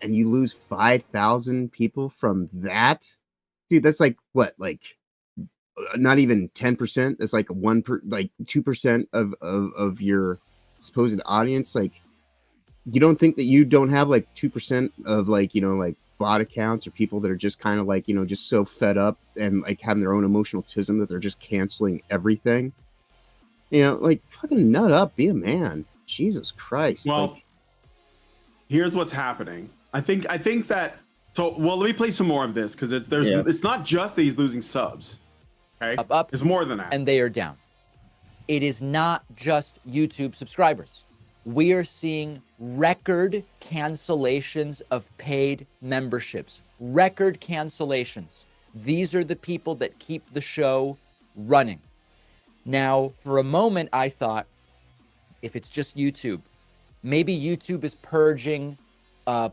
you lose 5,000 people from that, dude, that's like what, not even 10%. That's like 2% of your supposed audience. Like, you don't think that you don't have like 2% of bot accounts or people that are just kind of just so fed up and like having their own emotional tism that they're just canceling everything. Fucking nut up, be a man. Jesus Christ. Well, here's what's happening. I think that. So, well, let me play some more of this because it's not just that he's losing subs. Okay, up. It's more than that, and they are down. It is not just YouTube subscribers. We are seeing record cancellations of paid memberships. Record cancellations. These are the people that keep the show running. Now, for a moment, I thought, if it's just YouTube, maybe YouTube is purging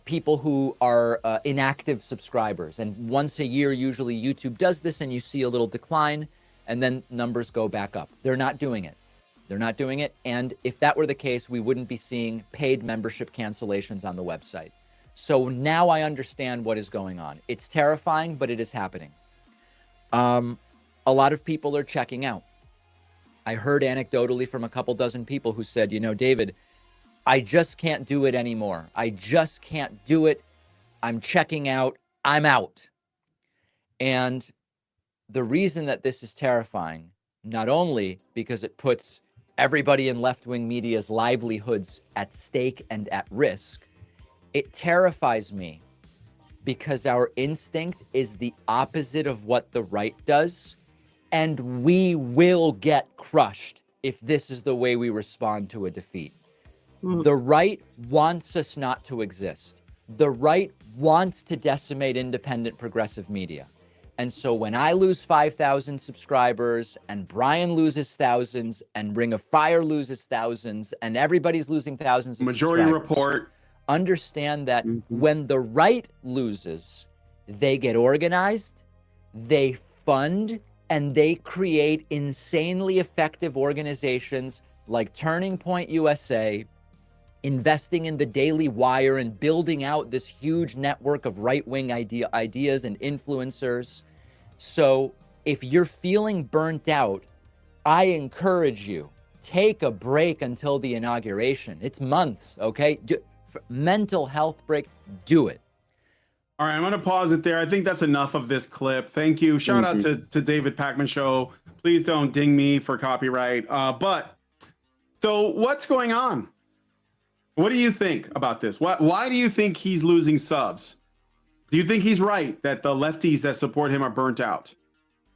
people who are inactive subscribers. And once a year, usually YouTube does this and you see a little decline and then numbers go back up. They're not doing it. They're not doing it. And if that were the case, we wouldn't be seeing paid membership cancellations on the website. So now I understand what is going on. It's terrifying, but it is happening. A lot of people are checking out. I heard anecdotally from a couple dozen people who said, David, I just can't do it anymore. I just can't do it. I'm checking out. I'm out. And the reason that this is terrifying, not only because it puts everybody in left-wing media's livelihoods at stake and at risk, it terrifies me because our instinct is the opposite of what the right does, and we will get crushed if this is the way we respond to a defeat. The right wants us not to exist. The right wants to decimate independent progressive media. And so when I lose 5,000 subscribers and Brian loses thousands and Ring of Fire loses thousands and everybody's losing thousands of Majority subscribers, Report, understand that when the right loses, they get organized, they fund, and they create insanely effective organizations like Turning Point USA, investing in the Daily Wire and building out this huge network of right-wing ideas and influencers. So if you're feeling burnt out, I encourage you, take a break until the inauguration. It's months, okay? Mental health break, do it. All right, I'm going to pause it there. I think that's enough of this clip. Thank you. Shout out to David Pakman Show. Please don't ding me for copyright. But so what's going on? What do you think about this? Why do you think he's losing subs? Do you think he's right that the lefties that support him are burnt out?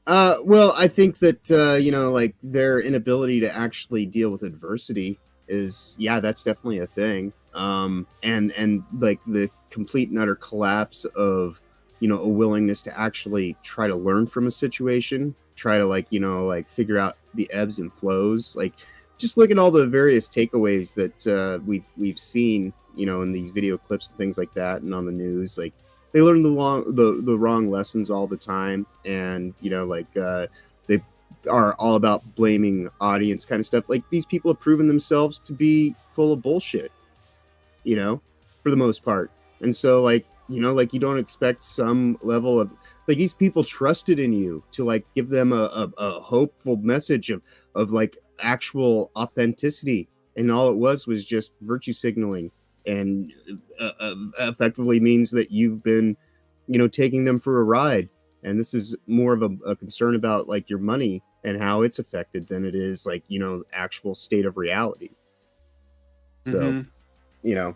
Well, I think that, you know, like their inability to actually deal with adversity is, yeah, that's definitely a thing. And like the complete and utter collapse of, you know, a willingness to actually try to learn from a situation, try to like, you know, like figure out the ebbs and flows. Like, just look at all the various takeaways that we've seen, you know, in these video clips and things like that, and on the news. Like, they learn the wrong lessons all the time, and you know, like they are all about blaming audience kind of stuff. Like, these people have proven themselves to be full of bullshit, you know, for the most part. And so, like, you know, like you don't expect some level of like these people trusted in you to like give them a hopeful message of like actual authenticity, and all it was just virtue signaling, and effectively means that you've been, you know, taking them for a ride. And this is more of a concern about like your money and how it's affected than it is like, you know, actual state of reality. So, you know,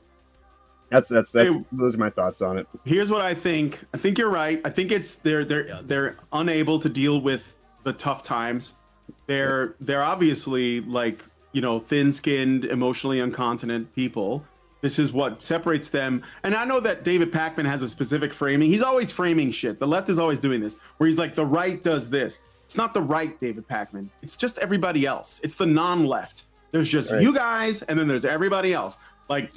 that's those are my thoughts on it. Here's what I think. I think you're right. I think it's they're unable to deal with the tough times. They're obviously like, you know, thin-skinned, emotionally incontinent people. This is what separates them. And I know that David Pakman has a specific framing. He's always framing shit. The left is always doing this, where he's like, the right does this. It's not the right, David Pakman. It's just everybody else. It's the non-left. There's just you guys, and then there's everybody else. Like,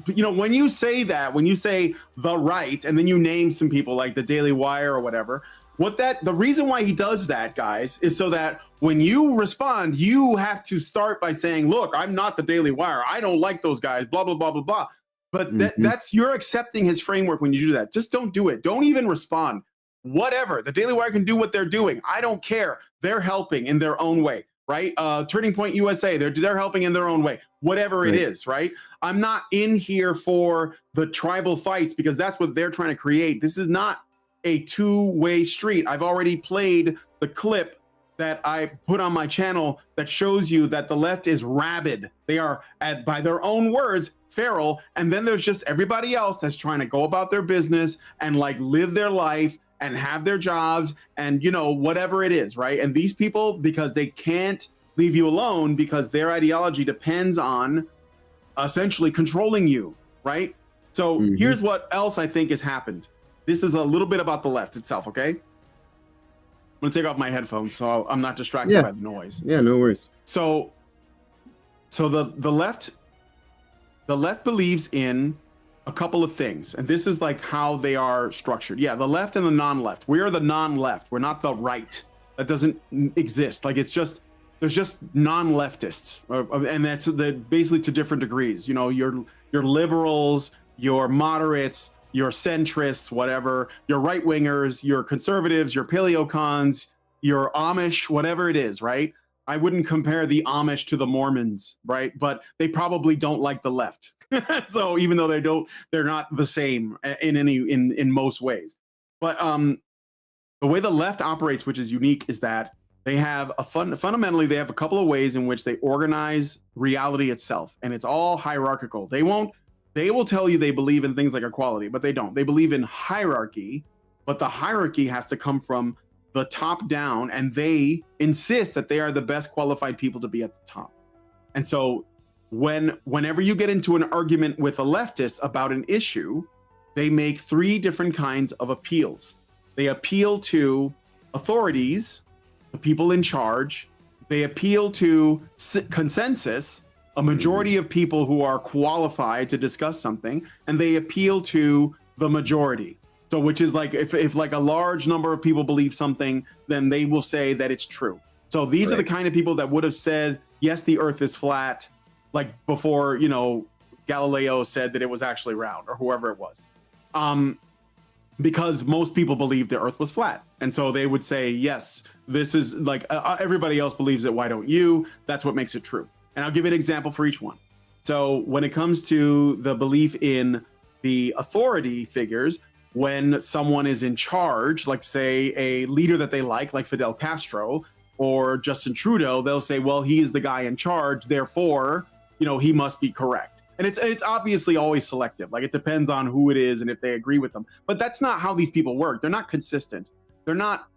you know, when you say that, when you say the right, and then you name some people like the Daily Wire or whatever, the reason why he does that, guys, is so that when you respond, you have to start by saying, look, I'm not the Daily Wire. I don't like those guys, blah, blah, blah, blah, blah. But that's, you're accepting his framework when you do that. Just don't do it. Don't even respond. Whatever. The Daily Wire can do what they're doing. I don't care. They're helping in their own way, right? Turning Point USA, they're helping in their own way. Whatever it is, right? I'm not in here for the tribal fights because that's what they're trying to create. This is not a two-way street. I've already played the clip that I put on my channel that shows you that the left is rabid. They are, by their own words, feral. And then there's just everybody else that's trying to go about their business and like live their life and have their jobs and, you know, whatever it is, right? And these people, because they can't leave you alone because their ideology depends on essentially controlling you, right? So here's what else I think has happened. This is a little bit about the left itself, okay? I'm gonna take off my headphones so I'm not distracted by the noise. Yeah, no worries. So the left believes in a couple of things, and this is like how they are structured. Yeah, the left and the non-left. We are the non-left. We're not the right. That doesn't exist. Like, it's just, there's just non-leftists, and that's basically to different degrees. You know, your liberals, your moderates, your centrists, whatever, your right-wingers, your conservatives, your paleocons, your Amish, whatever it is, right? I wouldn't compare the Amish to the Mormons, right? But they probably don't like the left. So even though they're not the same in most ways. But the way the left operates, which is unique, is that They have fundamentally, they have a couple of ways in which they organize reality itself, and it's all hierarchical. They will tell you they believe in things like equality, but they don't. They believe in hierarchy, but the hierarchy has to come from the top down, and they insist that they are the best qualified people to be at the top. And so whenever you get into an argument with a leftist about an issue, they make three different kinds of appeals. They appeal to authorities, the people in charge. They appeal to consensus, a majority of people who are qualified to discuss something, and they appeal to the majority. So which is like, if like a large number of people believe something, then they will say that it's true. So these are the kind of people that would have said, yes, the earth is flat, like before, you know, Galileo said that it was actually round, or whoever it was. Because most people believed the earth was flat. And so they would say, yes, this is like, everybody else believes it, why don't you? That's what makes it true. And I'll give you an example for each one. So when it comes to the belief in the authority figures, when someone is in charge, like say a leader that they like Fidel Castro or Justin Trudeau, they'll say, well, he is the guy in charge, therefore, you know, he must be correct. And it's obviously always selective. Like it depends on who it is and if they agree with them. But that's not how these people work. They're not consistent. They're not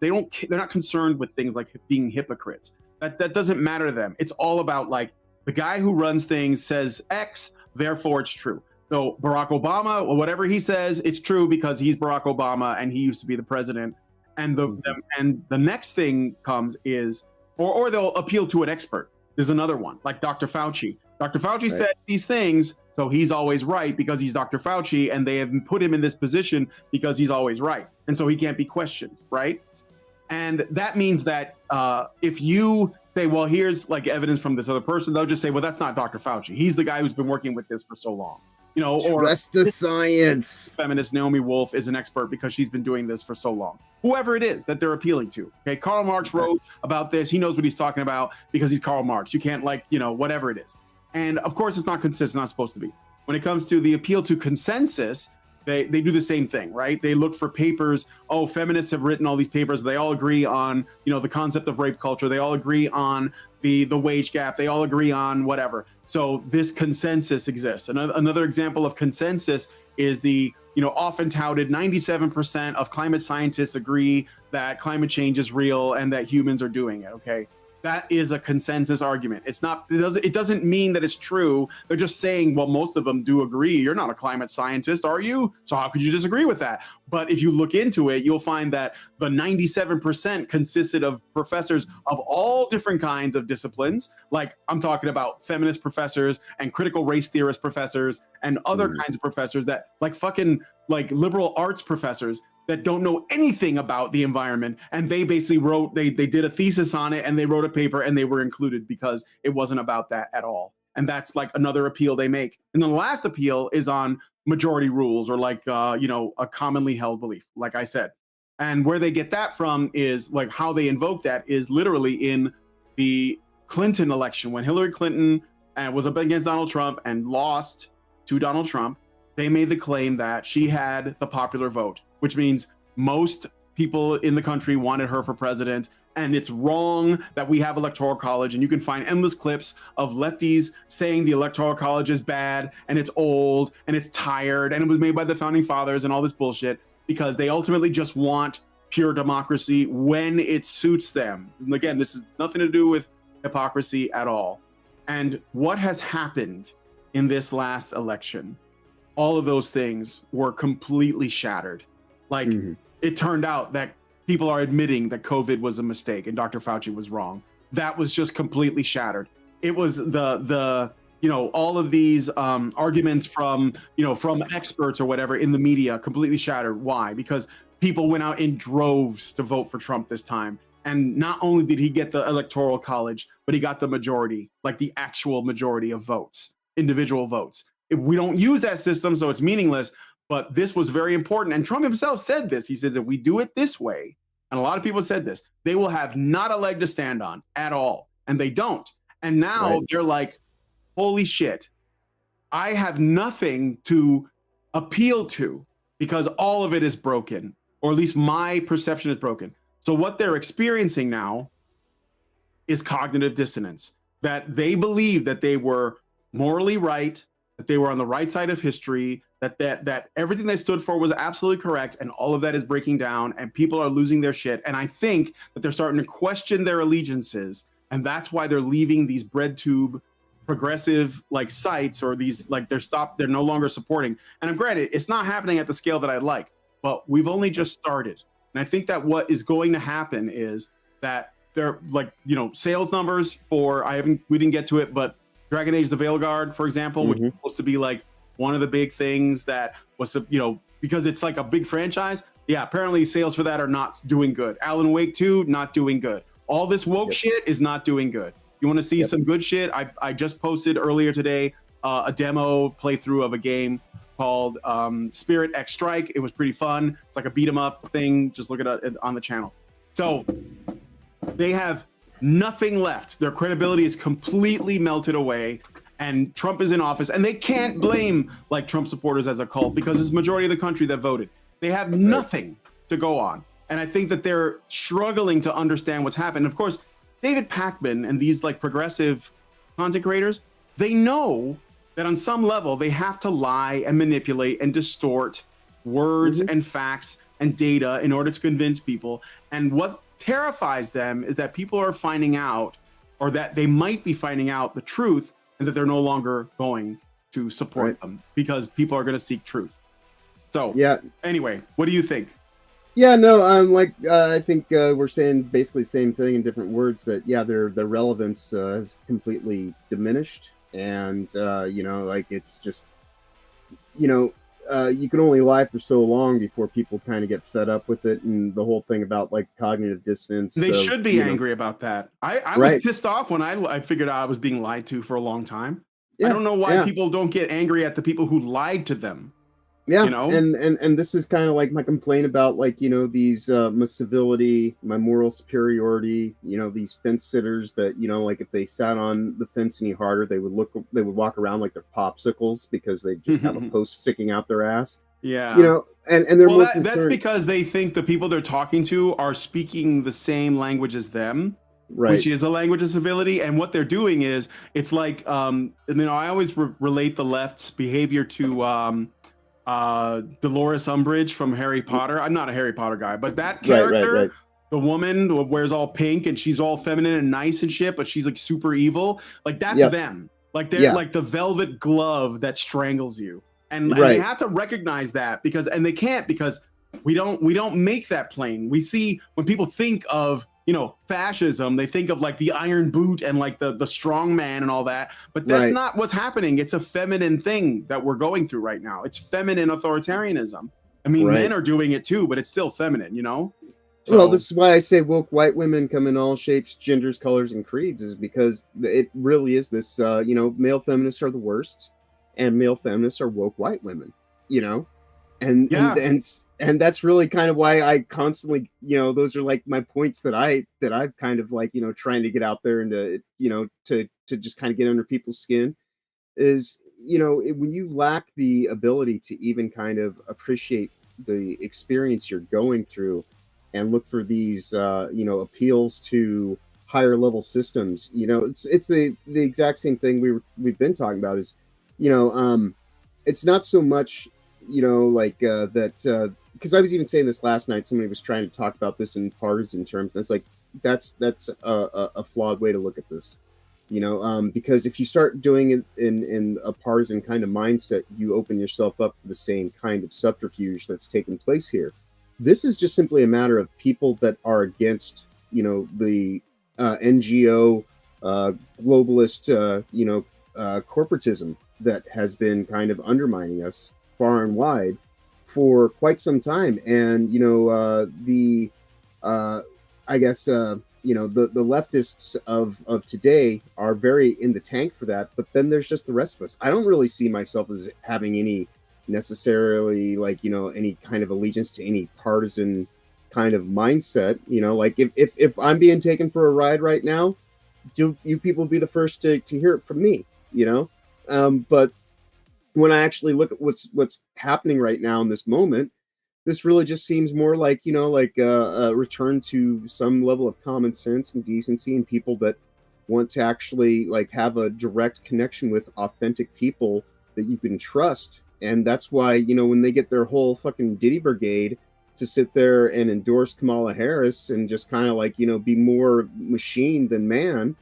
concerned with things like being hypocrites. That doesn't matter to them. It's all about like the guy who runs things says X, therefore it's true. So Barack Obama, or whatever he says, it's true because he's Barack Obama and he used to be the president. And the next thing comes is, or they'll appeal to an expert. There's another one, like Dr. Fauci. Dr. Fauci said these things, so he's always right because he's Dr. Fauci, and they have put him in this position because he's always right. And so he can't be questioned, right? And that means that if you say, well, here's like evidence from this other person, they'll just say, well, that's not Dr. Fauci. He's the guy who's been working with this for so long. You know, or trust the science. Feminist Naomi Wolf is an expert because she's been doing this for so long. Whoever it is that they're appealing to. Okay, Karl Marx wrote about this. He knows what he's talking about because he's Karl Marx. You can't like, you know, whatever it is. And of course, it's not consistent, not supposed to be. When it comes to the appeal to consensus, they do the same thing, right? They look for papers. Oh, feminists have written all these papers. They all agree on, you know, the concept of rape culture. They all agree on the wage gap. They all agree on whatever. So this consensus exists. Another example of consensus is the, you know, often touted 97% of climate scientists agree that climate change is real and that humans are doing it. Okay. That is a consensus argument. It's not, it doesn't mean that it's true. They're just saying, well, most of them do agree. You're not a climate scientist, are you? So how could you disagree with that? But if you look into it, you'll find that the 97% consisted of professors of all different kinds of disciplines. Like I'm talking about feminist professors and critical race theorist professors and other kinds of professors that like fucking like liberal arts professors that don't know anything about the environment, and they basically wrote, they did a thesis on it and they wrote a paper and they were included because it wasn't about that at all. And that's like another appeal they make. And the last appeal is on majority rules or like, you know, a commonly held belief, like I said. And where they get that from is like how they invoke that is literally in the Clinton election. When Hillary Clinton was up against Donald Trump and lost to Donald Trump, they made the claim that she had the popular vote, which means most people in the country wanted her for president. And it's wrong that we have electoral college. And you can find endless clips of lefties saying the electoral college is bad and it's old and it's tired and it was made by the founding fathers and all this bullshit, because they ultimately just want pure democracy when it suits them. And again, this is nothing to do with hypocrisy at all. And what has happened in this last election, all of those things were completely shattered. Like it turned out that people are admitting that COVID was a mistake and Dr. Fauci was wrong. That was just completely shattered. It was the you know, all of these arguments from, you know, from experts or whatever in the media completely shattered. Why? Because people went out in droves to vote for Trump this time. And not only did he get the electoral college, but he got the majority, like the actual majority of votes, individual votes. We don't use that system, so it's meaningless. But this was very important. And Trump himself said this. He says, if we do it this way, and a lot of people said this, they will have not a leg to stand on at all. And they don't. And now they're like, holy shit, I have nothing to appeal to because all of it is broken, or at least my perception is broken. So what they're experiencing now is cognitive dissonance, that they believe that they were morally right, that they were on the right side of history, that everything they stood for was absolutely correct, and all of that is breaking down, and people are losing their shit. And I think that they're starting to question their allegiances, and that's why they're leaving these bread tube progressive like sites, or these like they're no longer supporting. And I'm granted, it's not happening at the scale that I'd like, but we've only just started. And I think that what is going to happen is that they're like, sales numbers for, we didn't get to it, but Dragon Age the Veilguard, for example, which is supposed to be like one of the big things that was, because it's like a big franchise. Yeah, apparently sales for that are not doing good. Alan Wake 2, not doing good. All this woke shit is not doing good. You want to see some good shit? I just posted earlier today a demo playthrough of a game called Spirit X Strike. It was pretty fun. It's like a beat 'em up thing. Just look at it on the channel. So they have nothing left. Their credibility is completely melted away, and Trump is in office, and they can't blame like Trump supporters as a cult, because it's the majority of the country that voted. They have nothing to go on. And I think that they're struggling to understand what's happened. Of course, David Pakman and these like progressive content creators, they know that on some level they have to lie and manipulate and distort words and facts and data in order to convince people. And what terrifies them is that people are finding out, or that they might be finding out the truth, and that they're no longer going to support them, because people are going to seek truth. So anyway, what do you think? Yeah, no, I think we're saying basically the same thing in different words, that their relevance has completely diminished, and it's just you can only lie for so long before people kind of get fed up with it, and the whole thing about like cognitive dissonance. They should be angry about that. I was pissed off when I figured out I was being lied to for a long time. I don't know why people don't get angry at the people who lied to them. Yeah, and this is kind of like my complaint about like these my civility, my moral superiority. These fence sitters that like if they sat on the fence any harder, they would walk around like they're popsicles, because they just have a post sticking out their ass. Yeah, and they're more concerned. That's because they think the people they're talking to are speaking the same language as them. Right. Which is a language of civility. And what they're doing is, it's like I always relate the left's behavior to Dolores Umbridge from Harry Potter. I'm not a Harry Potter guy, but that character, the woman who wears all pink and she's all feminine and nice and shit, but she's like super evil. Like that's them. Like they're like the velvet glove that strangles you. And they have to recognize that, because they can't, because we don't make that plain. We see when people think of fascism, they think of like the iron boot and like the strong man and all that, but that's not what's happening. It's a feminine thing that we're going through right now. It's feminine authoritarianism. I mean, men are doing it too, but it's still feminine, So, well, this is why I say woke white women come in all shapes, genders, colors, and creeds, is because it really is this, male feminists are the worst, and male feminists are woke white women, and that's really kind of why I constantly, those are like my points that I've kind of like, trying to get out there and to just kind of get under people's skin, is, when you lack the ability to even kind of appreciate the experience you're going through and look for these, appeals to higher level systems, it's the exact same thing we've been talking about is, it's not so much, that, because I was even saying this last night, somebody was trying to talk about this in partisan terms, and it's like, that's a flawed way to look at this, because if you start doing it in a partisan kind of mindset, you open yourself up for the same kind of subterfuge that's taking place here. This is just simply a matter of people that are against, the NGO, globalist, corporatism that has been kind of undermining us far and wide for quite some time. And, I guess, the leftists of today are very in the tank for that. But then there's just the rest of us. I don't really see myself as having any necessarily any kind of allegiance to any partisan kind of mindset. Like if I'm being taken for a ride right now, you people be the first to hear it from me, but when I actually look at what's happening right now in this moment, This really just seems more like, you know, like a return to some level of common sense and decency, and people that want to actually like have a direct connection with authentic people that you can trust. And that's why, you know, when they get their whole fucking Diddy brigade to sit there and endorse Kamala Harris and just kind of like, you know, be more machine than man,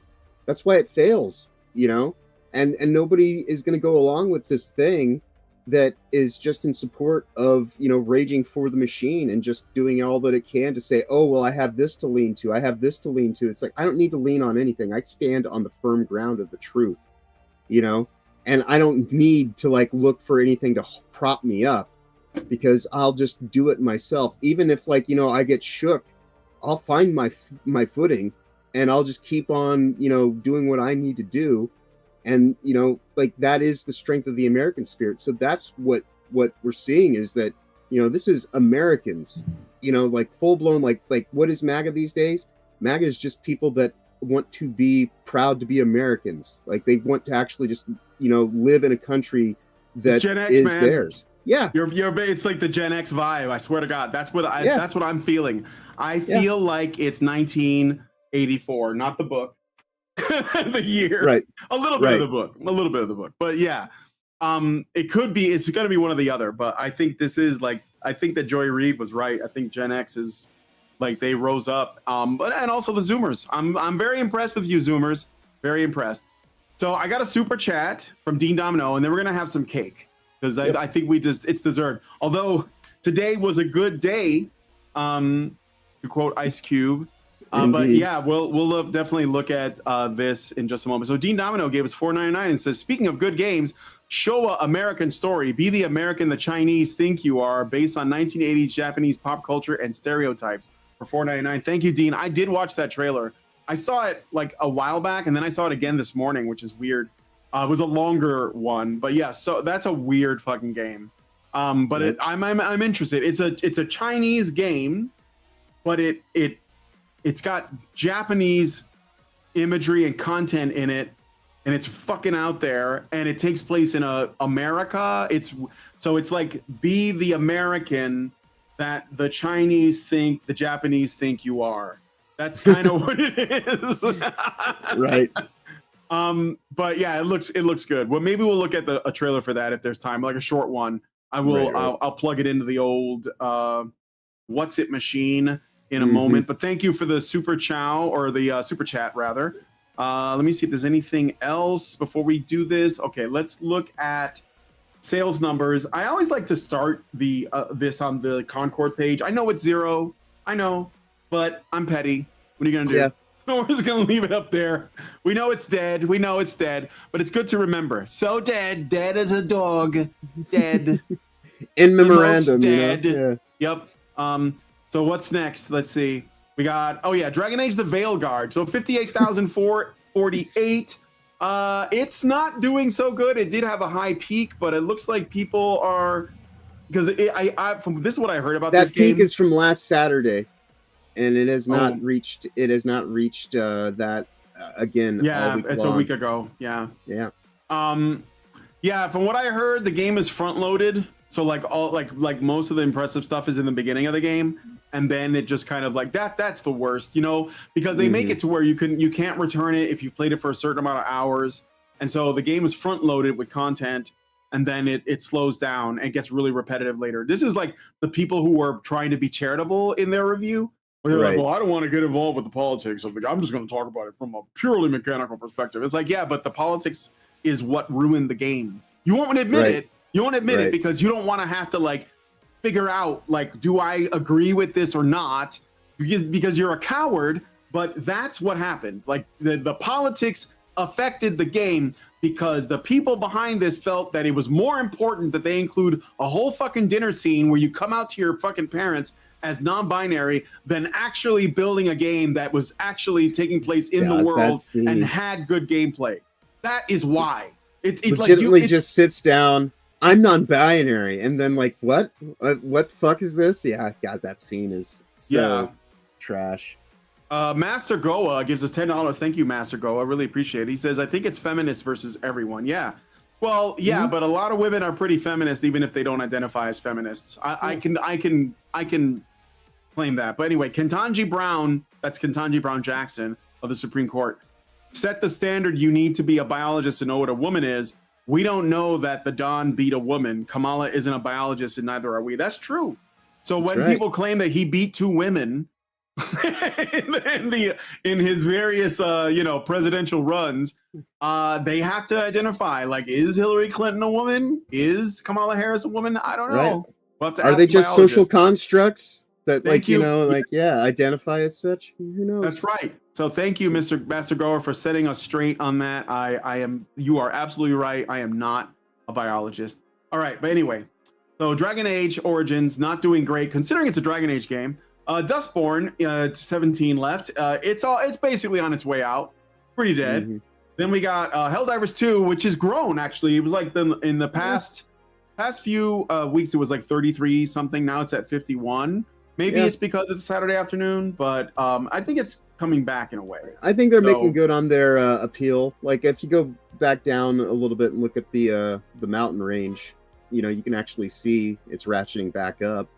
that's why it fails, you know? And nobody is going to go along with this thing that is just in support of, you know, raging for the machine and just doing all that it can to say, oh, well, I have this to lean to. I have this to lean to. It's like, I don't need to lean on anything. I stand on the firm ground of the truth, you know, and I don't need to like look for anything to prop me up, because I'll just do it myself. Even if like, you know, I get shook, I'll find my footing and I'll just keep on, you know, doing what I need to do. And, you know, like that is the strength of the American spirit. So that's what we're seeing, is that, you know, this is Americans, you know, like full blown, like what is MAGA these days? MAGA is just people that want to be proud to be Americans. Like they want to actually just, you know, live in a country that Gen X, is man. theirs. Yeah. You're it's like the Gen X vibe. I swear to God. That's what that's what I'm feeling. I feel like it's 1984, not the book. The year, right? A little bit of the book, but yeah, it could be. It's going to be one or the other. But I think this is like, I think that Joy Reid was right. I think Gen X is like they rose up. But and also the Zoomers. I'm very impressed with you, Zoomers. Very impressed. So I got a super chat from Dean Domino, and then we're gonna have some cake because I think it's deserved. Although today was a good day, to quote Ice Cube. But yeah, we'll definitely look at this in just a moment. So Dean Domino gave us $4.99 and says, speaking of good games, show a American story. Be the American the Chinese think you are, based on 1980s Japanese pop culture and stereotypes, for $4.99. Thank you, Dean. I did watch that trailer. I saw it like a while back, and then I saw it again this morning, which is weird. It was a longer one, but yeah, so that's a weird fucking game. But I'm interested. It's a Chinese game, but it's got Japanese imagery and content in it, and it's fucking out there, and it takes place in America. It's like, be the American that the Chinese think the Japanese think you are. That's kind of what it is. Right. But yeah, it looks good. Well, maybe we'll look at a trailer for that if there's time, like a short one. I will. Right. I'll plug it into the old What's It machine in a moment. But thank you for the super chow, or the super chat rather. Let me see if there's anything else before we do this. Okay, let's look at sales numbers. I always like to start the this on the Concord page. I know it's 0. I know, but I'm petty. What are you gonna do? Yeah. We're just gonna leave it up there. We know it's dead. We know it's dead, but it's good to remember. So dead as a dog. Dead. In memorandum. Dead. You know? Yeah. Yep. So what's next? Let's see. We got, Dragon Age the Veilguard. So 58,448. It's not doing so good. It did have a high peak, but it looks like people are, because from this is what I heard about this game. That peak is from last Saturday, and it has not reached. It has not reached that again. Yeah, it's long. A week ago. Yeah. Yeah. Yeah. From what I heard, the game is front loaded. So like most of the impressive stuff is in the beginning of the game, and then it just kind of like that's the worst, you know, because they make it to where you can't return it if you've played it for a certain amount of hours. And so the game is front loaded with content, and then it slows down and gets really repetitive later. This is like the people who are trying to be charitable in their review, where they're like, well, I don't want to get involved with the politics of the game. I'm just going to talk about it from a purely mechanical perspective. It's like, yeah, but the politics is what ruined the game. You won't admit it. You won't admit it because you don't want to have to like figure out like, do I agree with this or not? Because you're a coward. But that's what happened. Like the politics affected the game because the people behind this felt that it was more important that they include a whole fucking dinner scene where you come out to your fucking parents as non-binary than actually building a game that was actually taking place in the world and had good gameplay. That is why. It legitimately like just sits down. I'm non-binary, and then like, what the fuck is this? Yeah, God, that scene is so trash. Master Goa gives us $10. Thank you, Master Goa. I really appreciate it. He says, I think it's feminist versus everyone. Yeah. Well, yeah, but a lot of women are pretty feminist, even if they don't identify as feminists. I can claim that. But anyway, Ketanji Brown, that's Ketanji Brown Jackson of the Supreme Court, set the standard. You need to be a biologist to know what a woman is. We don't know that the Don beat a woman. Kamala isn't a biologist, and neither are we. That's true. So when people claim that he beat 2 women in his various presidential runs, they have to identify, like, is Hillary Clinton a woman? Is Kamala Harris a woman? I don't know. Right. We'll have to Are ask they the just social biologist. constructs that, Thank you. identify as such? Who knows? That's right. So thank you, Mr. Master Goer, for setting us straight on that. You are absolutely right. I am not a biologist. All right, but anyway, so Dragon Age Origins not doing great considering it's a Dragon Age game. Dustborn, 17 left. It's basically on its way out, pretty dead. Mm-hmm. Then we got Helldivers 2, which has grown actually. It was like in the past few weeks, it was like 33 something. Now it's at 51. Maybe it's because it's Saturday afternoon, but I think it's coming back in a way. I think they're making good on their appeal. Like if you go back down a little bit and look at the mountain range, you can actually see it's ratcheting back up.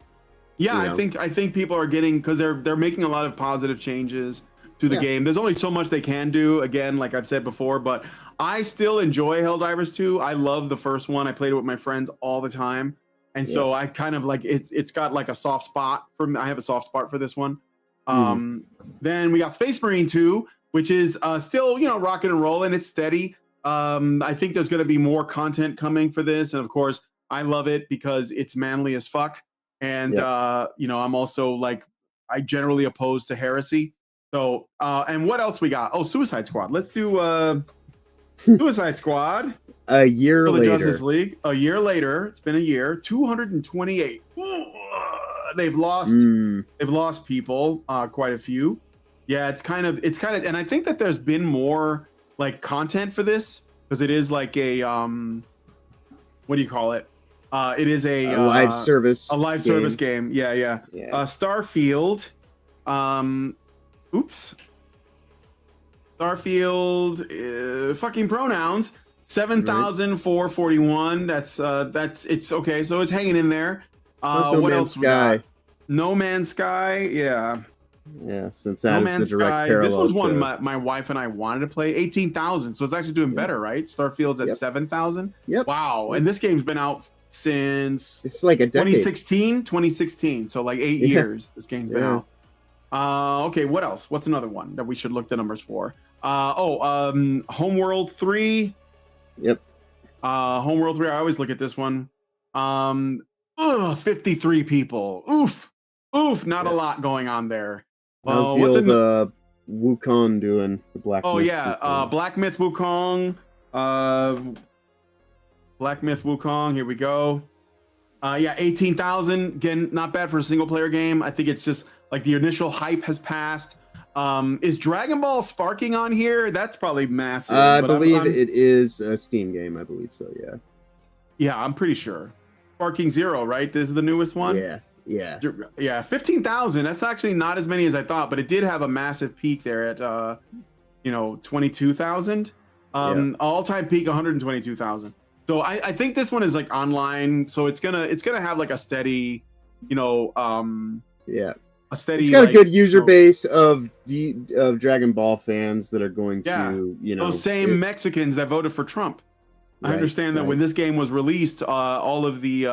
Yeah, I think people are getting, because they're making a lot of positive changes to the game. There's only so much they can do, again, like I've said before, but I still enjoy Helldivers 2. I love the first one. I played it with my friends all the time. And so I kind of like it's got like a soft spot for me. I have a soft spot for this one. Then we got Space Marine 2, which is still, rocking and rolling. It's steady. I think there's going to be more content coming for this. And of course, I love it because it's manly as fuck. And, I'm also like, I generally opposed to heresy. So, and what else we got? Oh, Suicide Squad. Let's do Suicide Squad. A year later. Justice League. A year later. It's been a year. 228. They've lost people, quite a few. Yeah, it's kind of, and I think that there's been more like content for this because it is like a, what do you call it? It is a live service. A live service game. Yeah. Starfield. Starfield. Fucking pronouns. 7,441. That's it's okay. So it's hanging in there. What else? Sky. No Man's Sky. Yeah. Yeah. Since that is the direct parallel. This was one my wife and I wanted to play. 18,000. So it's actually doing better, right? Starfield's at 7,000. Yep. Wow. And this game's been out since it's like a decade. 2016. So like 8 years this game's been out. Okay, what else? What's another one that we should look the numbers for? Homeworld 3. Yep. Homeworld 3. I always look at this one. 53 people. Oof. Not a lot going on there. How's the Wukong doing? The Black Myth Wukong. Black Myth Wukong. Black Myth Wukong. Here we go. 18,000. Again, not bad for a single player game. I think it's just like the initial hype has passed. Is Dragon Ball Sparking on here? That's probably massive. I believe it is a Steam game. I believe so. Yeah. Yeah, I'm pretty sure. Sparking Zero, right? This is the newest one. Yeah. 15,000. That's actually not as many as I thought, but it did have a massive peak there at 22,000. All-time peak 122,000. So I think this one is like online, so it's gonna have like a steady, a steady. It's got a good user base of Dragon Ball fans that are going to, those same Mexicans that voted for Trump. I understand that when this game was released, all of the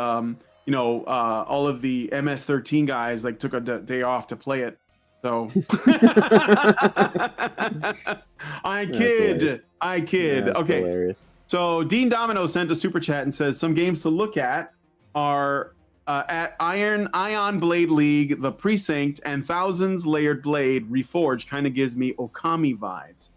MS-13 guys like took a day off to play it. So I kid. Yeah, okay. Hilarious. So Dean Domino sent a super chat and says some games to look at are at Ion Blade League, The Precinct, and Thousands Layered Blade Reforged. Kind of gives me Okami vibes.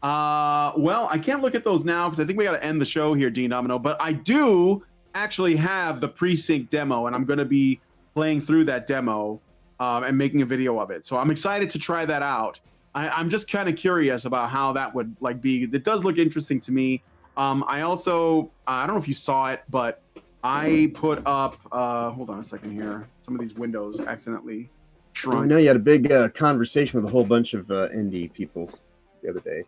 Well, I can't look at those now because I think we got to end the show here, Dean Domino. But I do actually have the Precinct demo, and I'm going to be playing through that demo and making a video of it. So I'm excited to try that out. I'm just kind of curious about how that would like be. It does look interesting to me. I also, I don't know if you saw it, but I put up, hold on a second here. Some of these windows accidentally shrunk. I know you had a big conversation with a whole bunch of indie people the other day.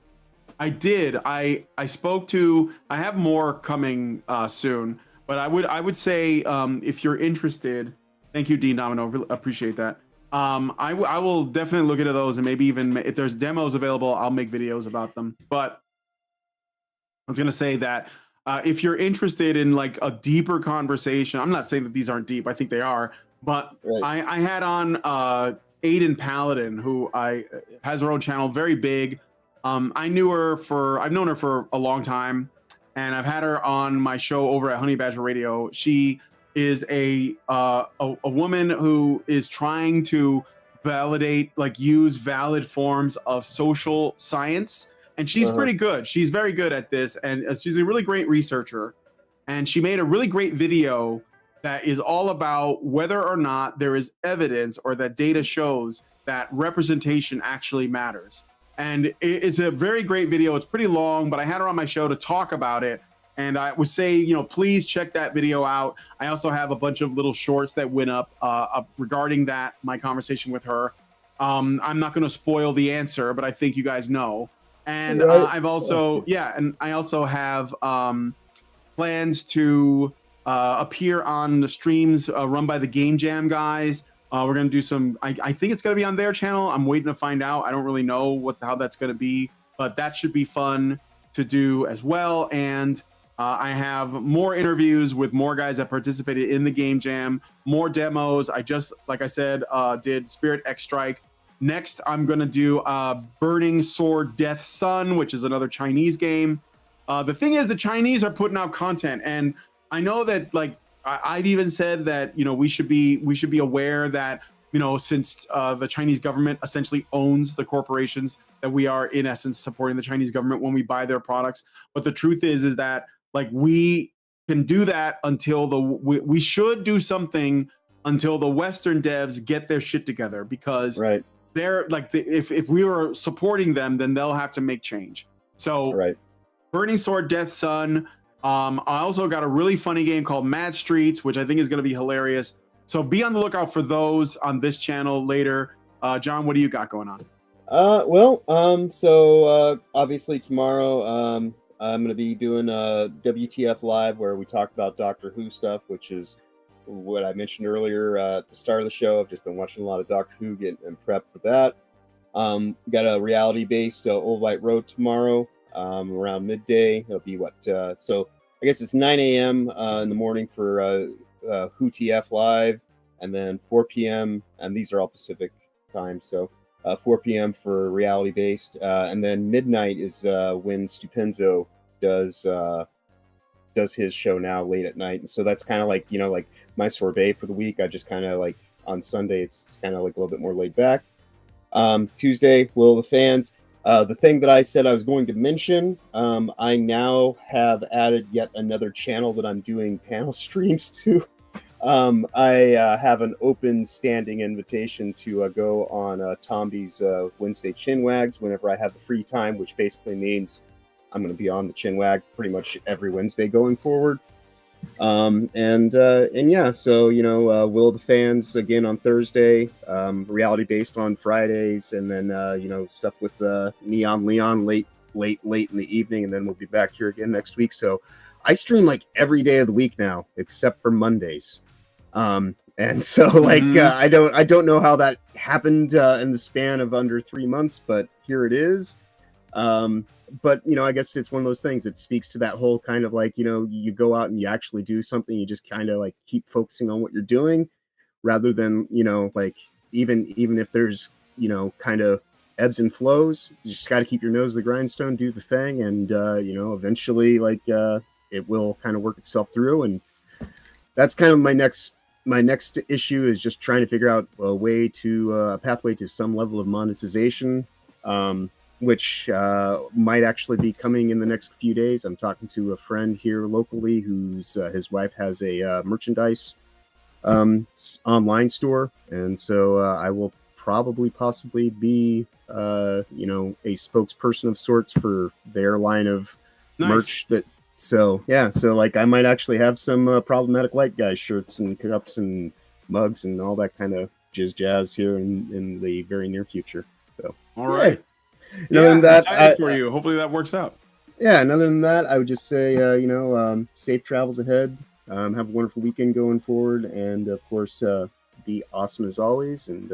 I did. I spoke to. I have more coming soon, but I would say if you're interested. Thank you, Dean Domino. Really appreciate that. I will definitely look into those, and maybe even if there's demos available, I'll make videos about them. But I was gonna say that if you're interested in like a deeper conversation, I'm not saying that these aren't deep. I think they are, but I had on Aiden Paladin, who has her own channel, very big. I've known her for a long time, and I've had her on my show over at Honey Badger Radio. She is a woman who is trying to use valid forms of social science, and she's pretty good. She's very good at this, and she's a really great researcher. And she made a really great video that is all about whether or not there is evidence or that data shows that representation actually matters. And it's a very great video. It's pretty long, but I had her on my show to talk about it. And I would say, please check that video out. I also have a bunch of little shorts that went up regarding that, my conversation with her. I'm not going to spoil the answer, but I think you guys know. And I've also, and I also have plans to appear on the streams run by the Game Jam guys. We're going to do some, I think it's going to be on their channel. I'm waiting to find out. I don't really know how that's going to be, but that should be fun to do as well. And I have more interviews with more guys that participated in the Game Jam, more demos. I just, like I said, did Spirit X Strike. Next, I'm going to do Burning Sword Death Sun, which is another Chinese game. The thing is, the Chinese are putting out content, and I know that, I've even said that, we should be aware that, since the Chinese government essentially owns the corporations, that we are in essence supporting the Chinese government when we buy their products. But the truth is that we can do that until we should do something until the Western devs get their shit together, because they're if we were supporting them, then they'll have to make change. So Burning Sword Death Sun. I also got a really funny game called Mad Streets, which I think is going to be hilarious. So be on the lookout for those on this channel later. John, what do you got going on? So obviously tomorrow, I'm going to be doing a WTF Live where we talk about Doctor Who stuff, which is what I mentioned earlier at the start of the show. I've just been watching a lot of Doctor Who, getting prepped for that. Got a reality-based Old White Road tomorrow around midday. It'll be so I guess it's 9 a.m. In the morning for Who TF Live, and then 4 p.m. and these are all Pacific time, so 4 p.m. for reality based, and then midnight is when Stupenzo does his show now late at night, and so that's kind of like my sorbet for the week. I just kind of on Sunday it's kind of a little bit more laid back. Tuesday, Will of the Fans. The thing that I said I was going to mention, I now have added yet another channel that I'm doing panel streams to. I have an open standing invitation to go on Tomby's Wednesday Chinwags whenever I have the free time, which basically means I'm going to be on the Chinwag pretty much every Wednesday going forward. So Will of the Fans again on Thursday, reality based on Fridays, and then stuff with Neon Leon late in the evening, and then we'll be back here again next week. So I stream every day of the week now except for Mondays. And so I don't know how that happened in the span of under 3 months, but here it is. But I guess it's one of those things that speaks to that whole kind of you go out and you actually do something, you just kind of keep focusing on what you're doing, rather than even if there's kind of ebbs and flows, you just got to keep your nose to the grindstone, do the thing, and eventually it will kind of work itself through. And that's kind of my next issue, is just trying to figure out a pathway to some level of monetization, which might actually be coming in the next few days. I'm talking to a friend here locally whose his wife has a merchandise online store, and so I will possibly be a spokesperson of sorts for their line of merch. I might actually have some problematic white guy shirts and cups and mugs and all that kind of jazz here in the very near future. So all right. And other than that, excited for you. Hopefully that works out. Yeah, and other than that, I would just say, safe travels ahead. Have a wonderful weekend going forward, and of course, be awesome as always. And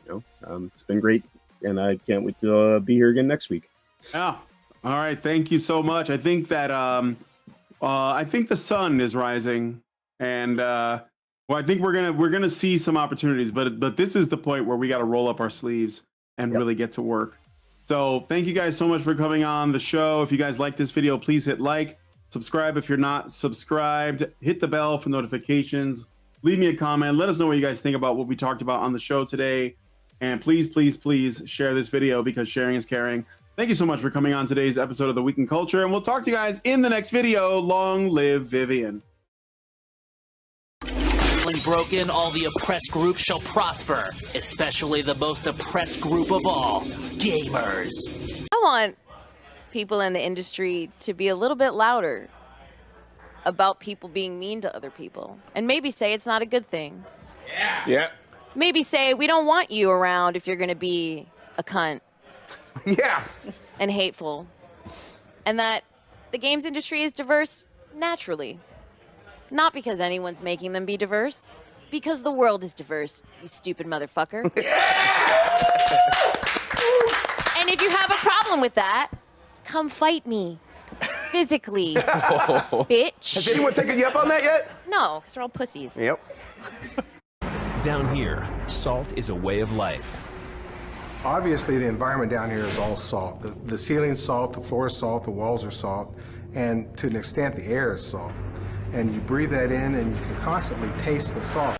it's been great, and I can't wait to be here again next week. Yeah. All right. Thank you so much. I think that I think the sun is rising, and I think we're gonna see some opportunities. But this is the point where we got to roll up our sleeves and really get to work. So thank you guys so much for coming on the show. If you guys like this video, please hit like, subscribe if you're not subscribed, hit the bell for notifications, leave me a comment, let us know what you guys think about what we talked about on the show today. And please, please, please share this video because sharing is caring. Thank you so much for coming on today's episode of The Week in Culture, and we'll talk to you guys in the next video. Long live Vivian. When broken, all the oppressed groups shall prosper, especially the most oppressed group of all, gamers. I want people in the industry to be a little bit louder about people being mean to other people, and maybe say it's not a good thing. Yeah. Maybe say we don't want you around if you're going to be a cunt. Yeah. And hateful. And that the games industry is diverse naturally. Not because anyone's making them be diverse. Because the world is diverse, you stupid motherfucker. And if you have a problem with that, come fight me. Physically. Bitch. Has anyone taken you up on that yet? No, because they're all pussies. Yep. Down here, salt is a way of life. Obviously, the environment down here is all salt. The ceiling's salt, the floor is salt, the walls are salt, and to an extent, the air is salt. And you breathe that in, and you can constantly taste the salt.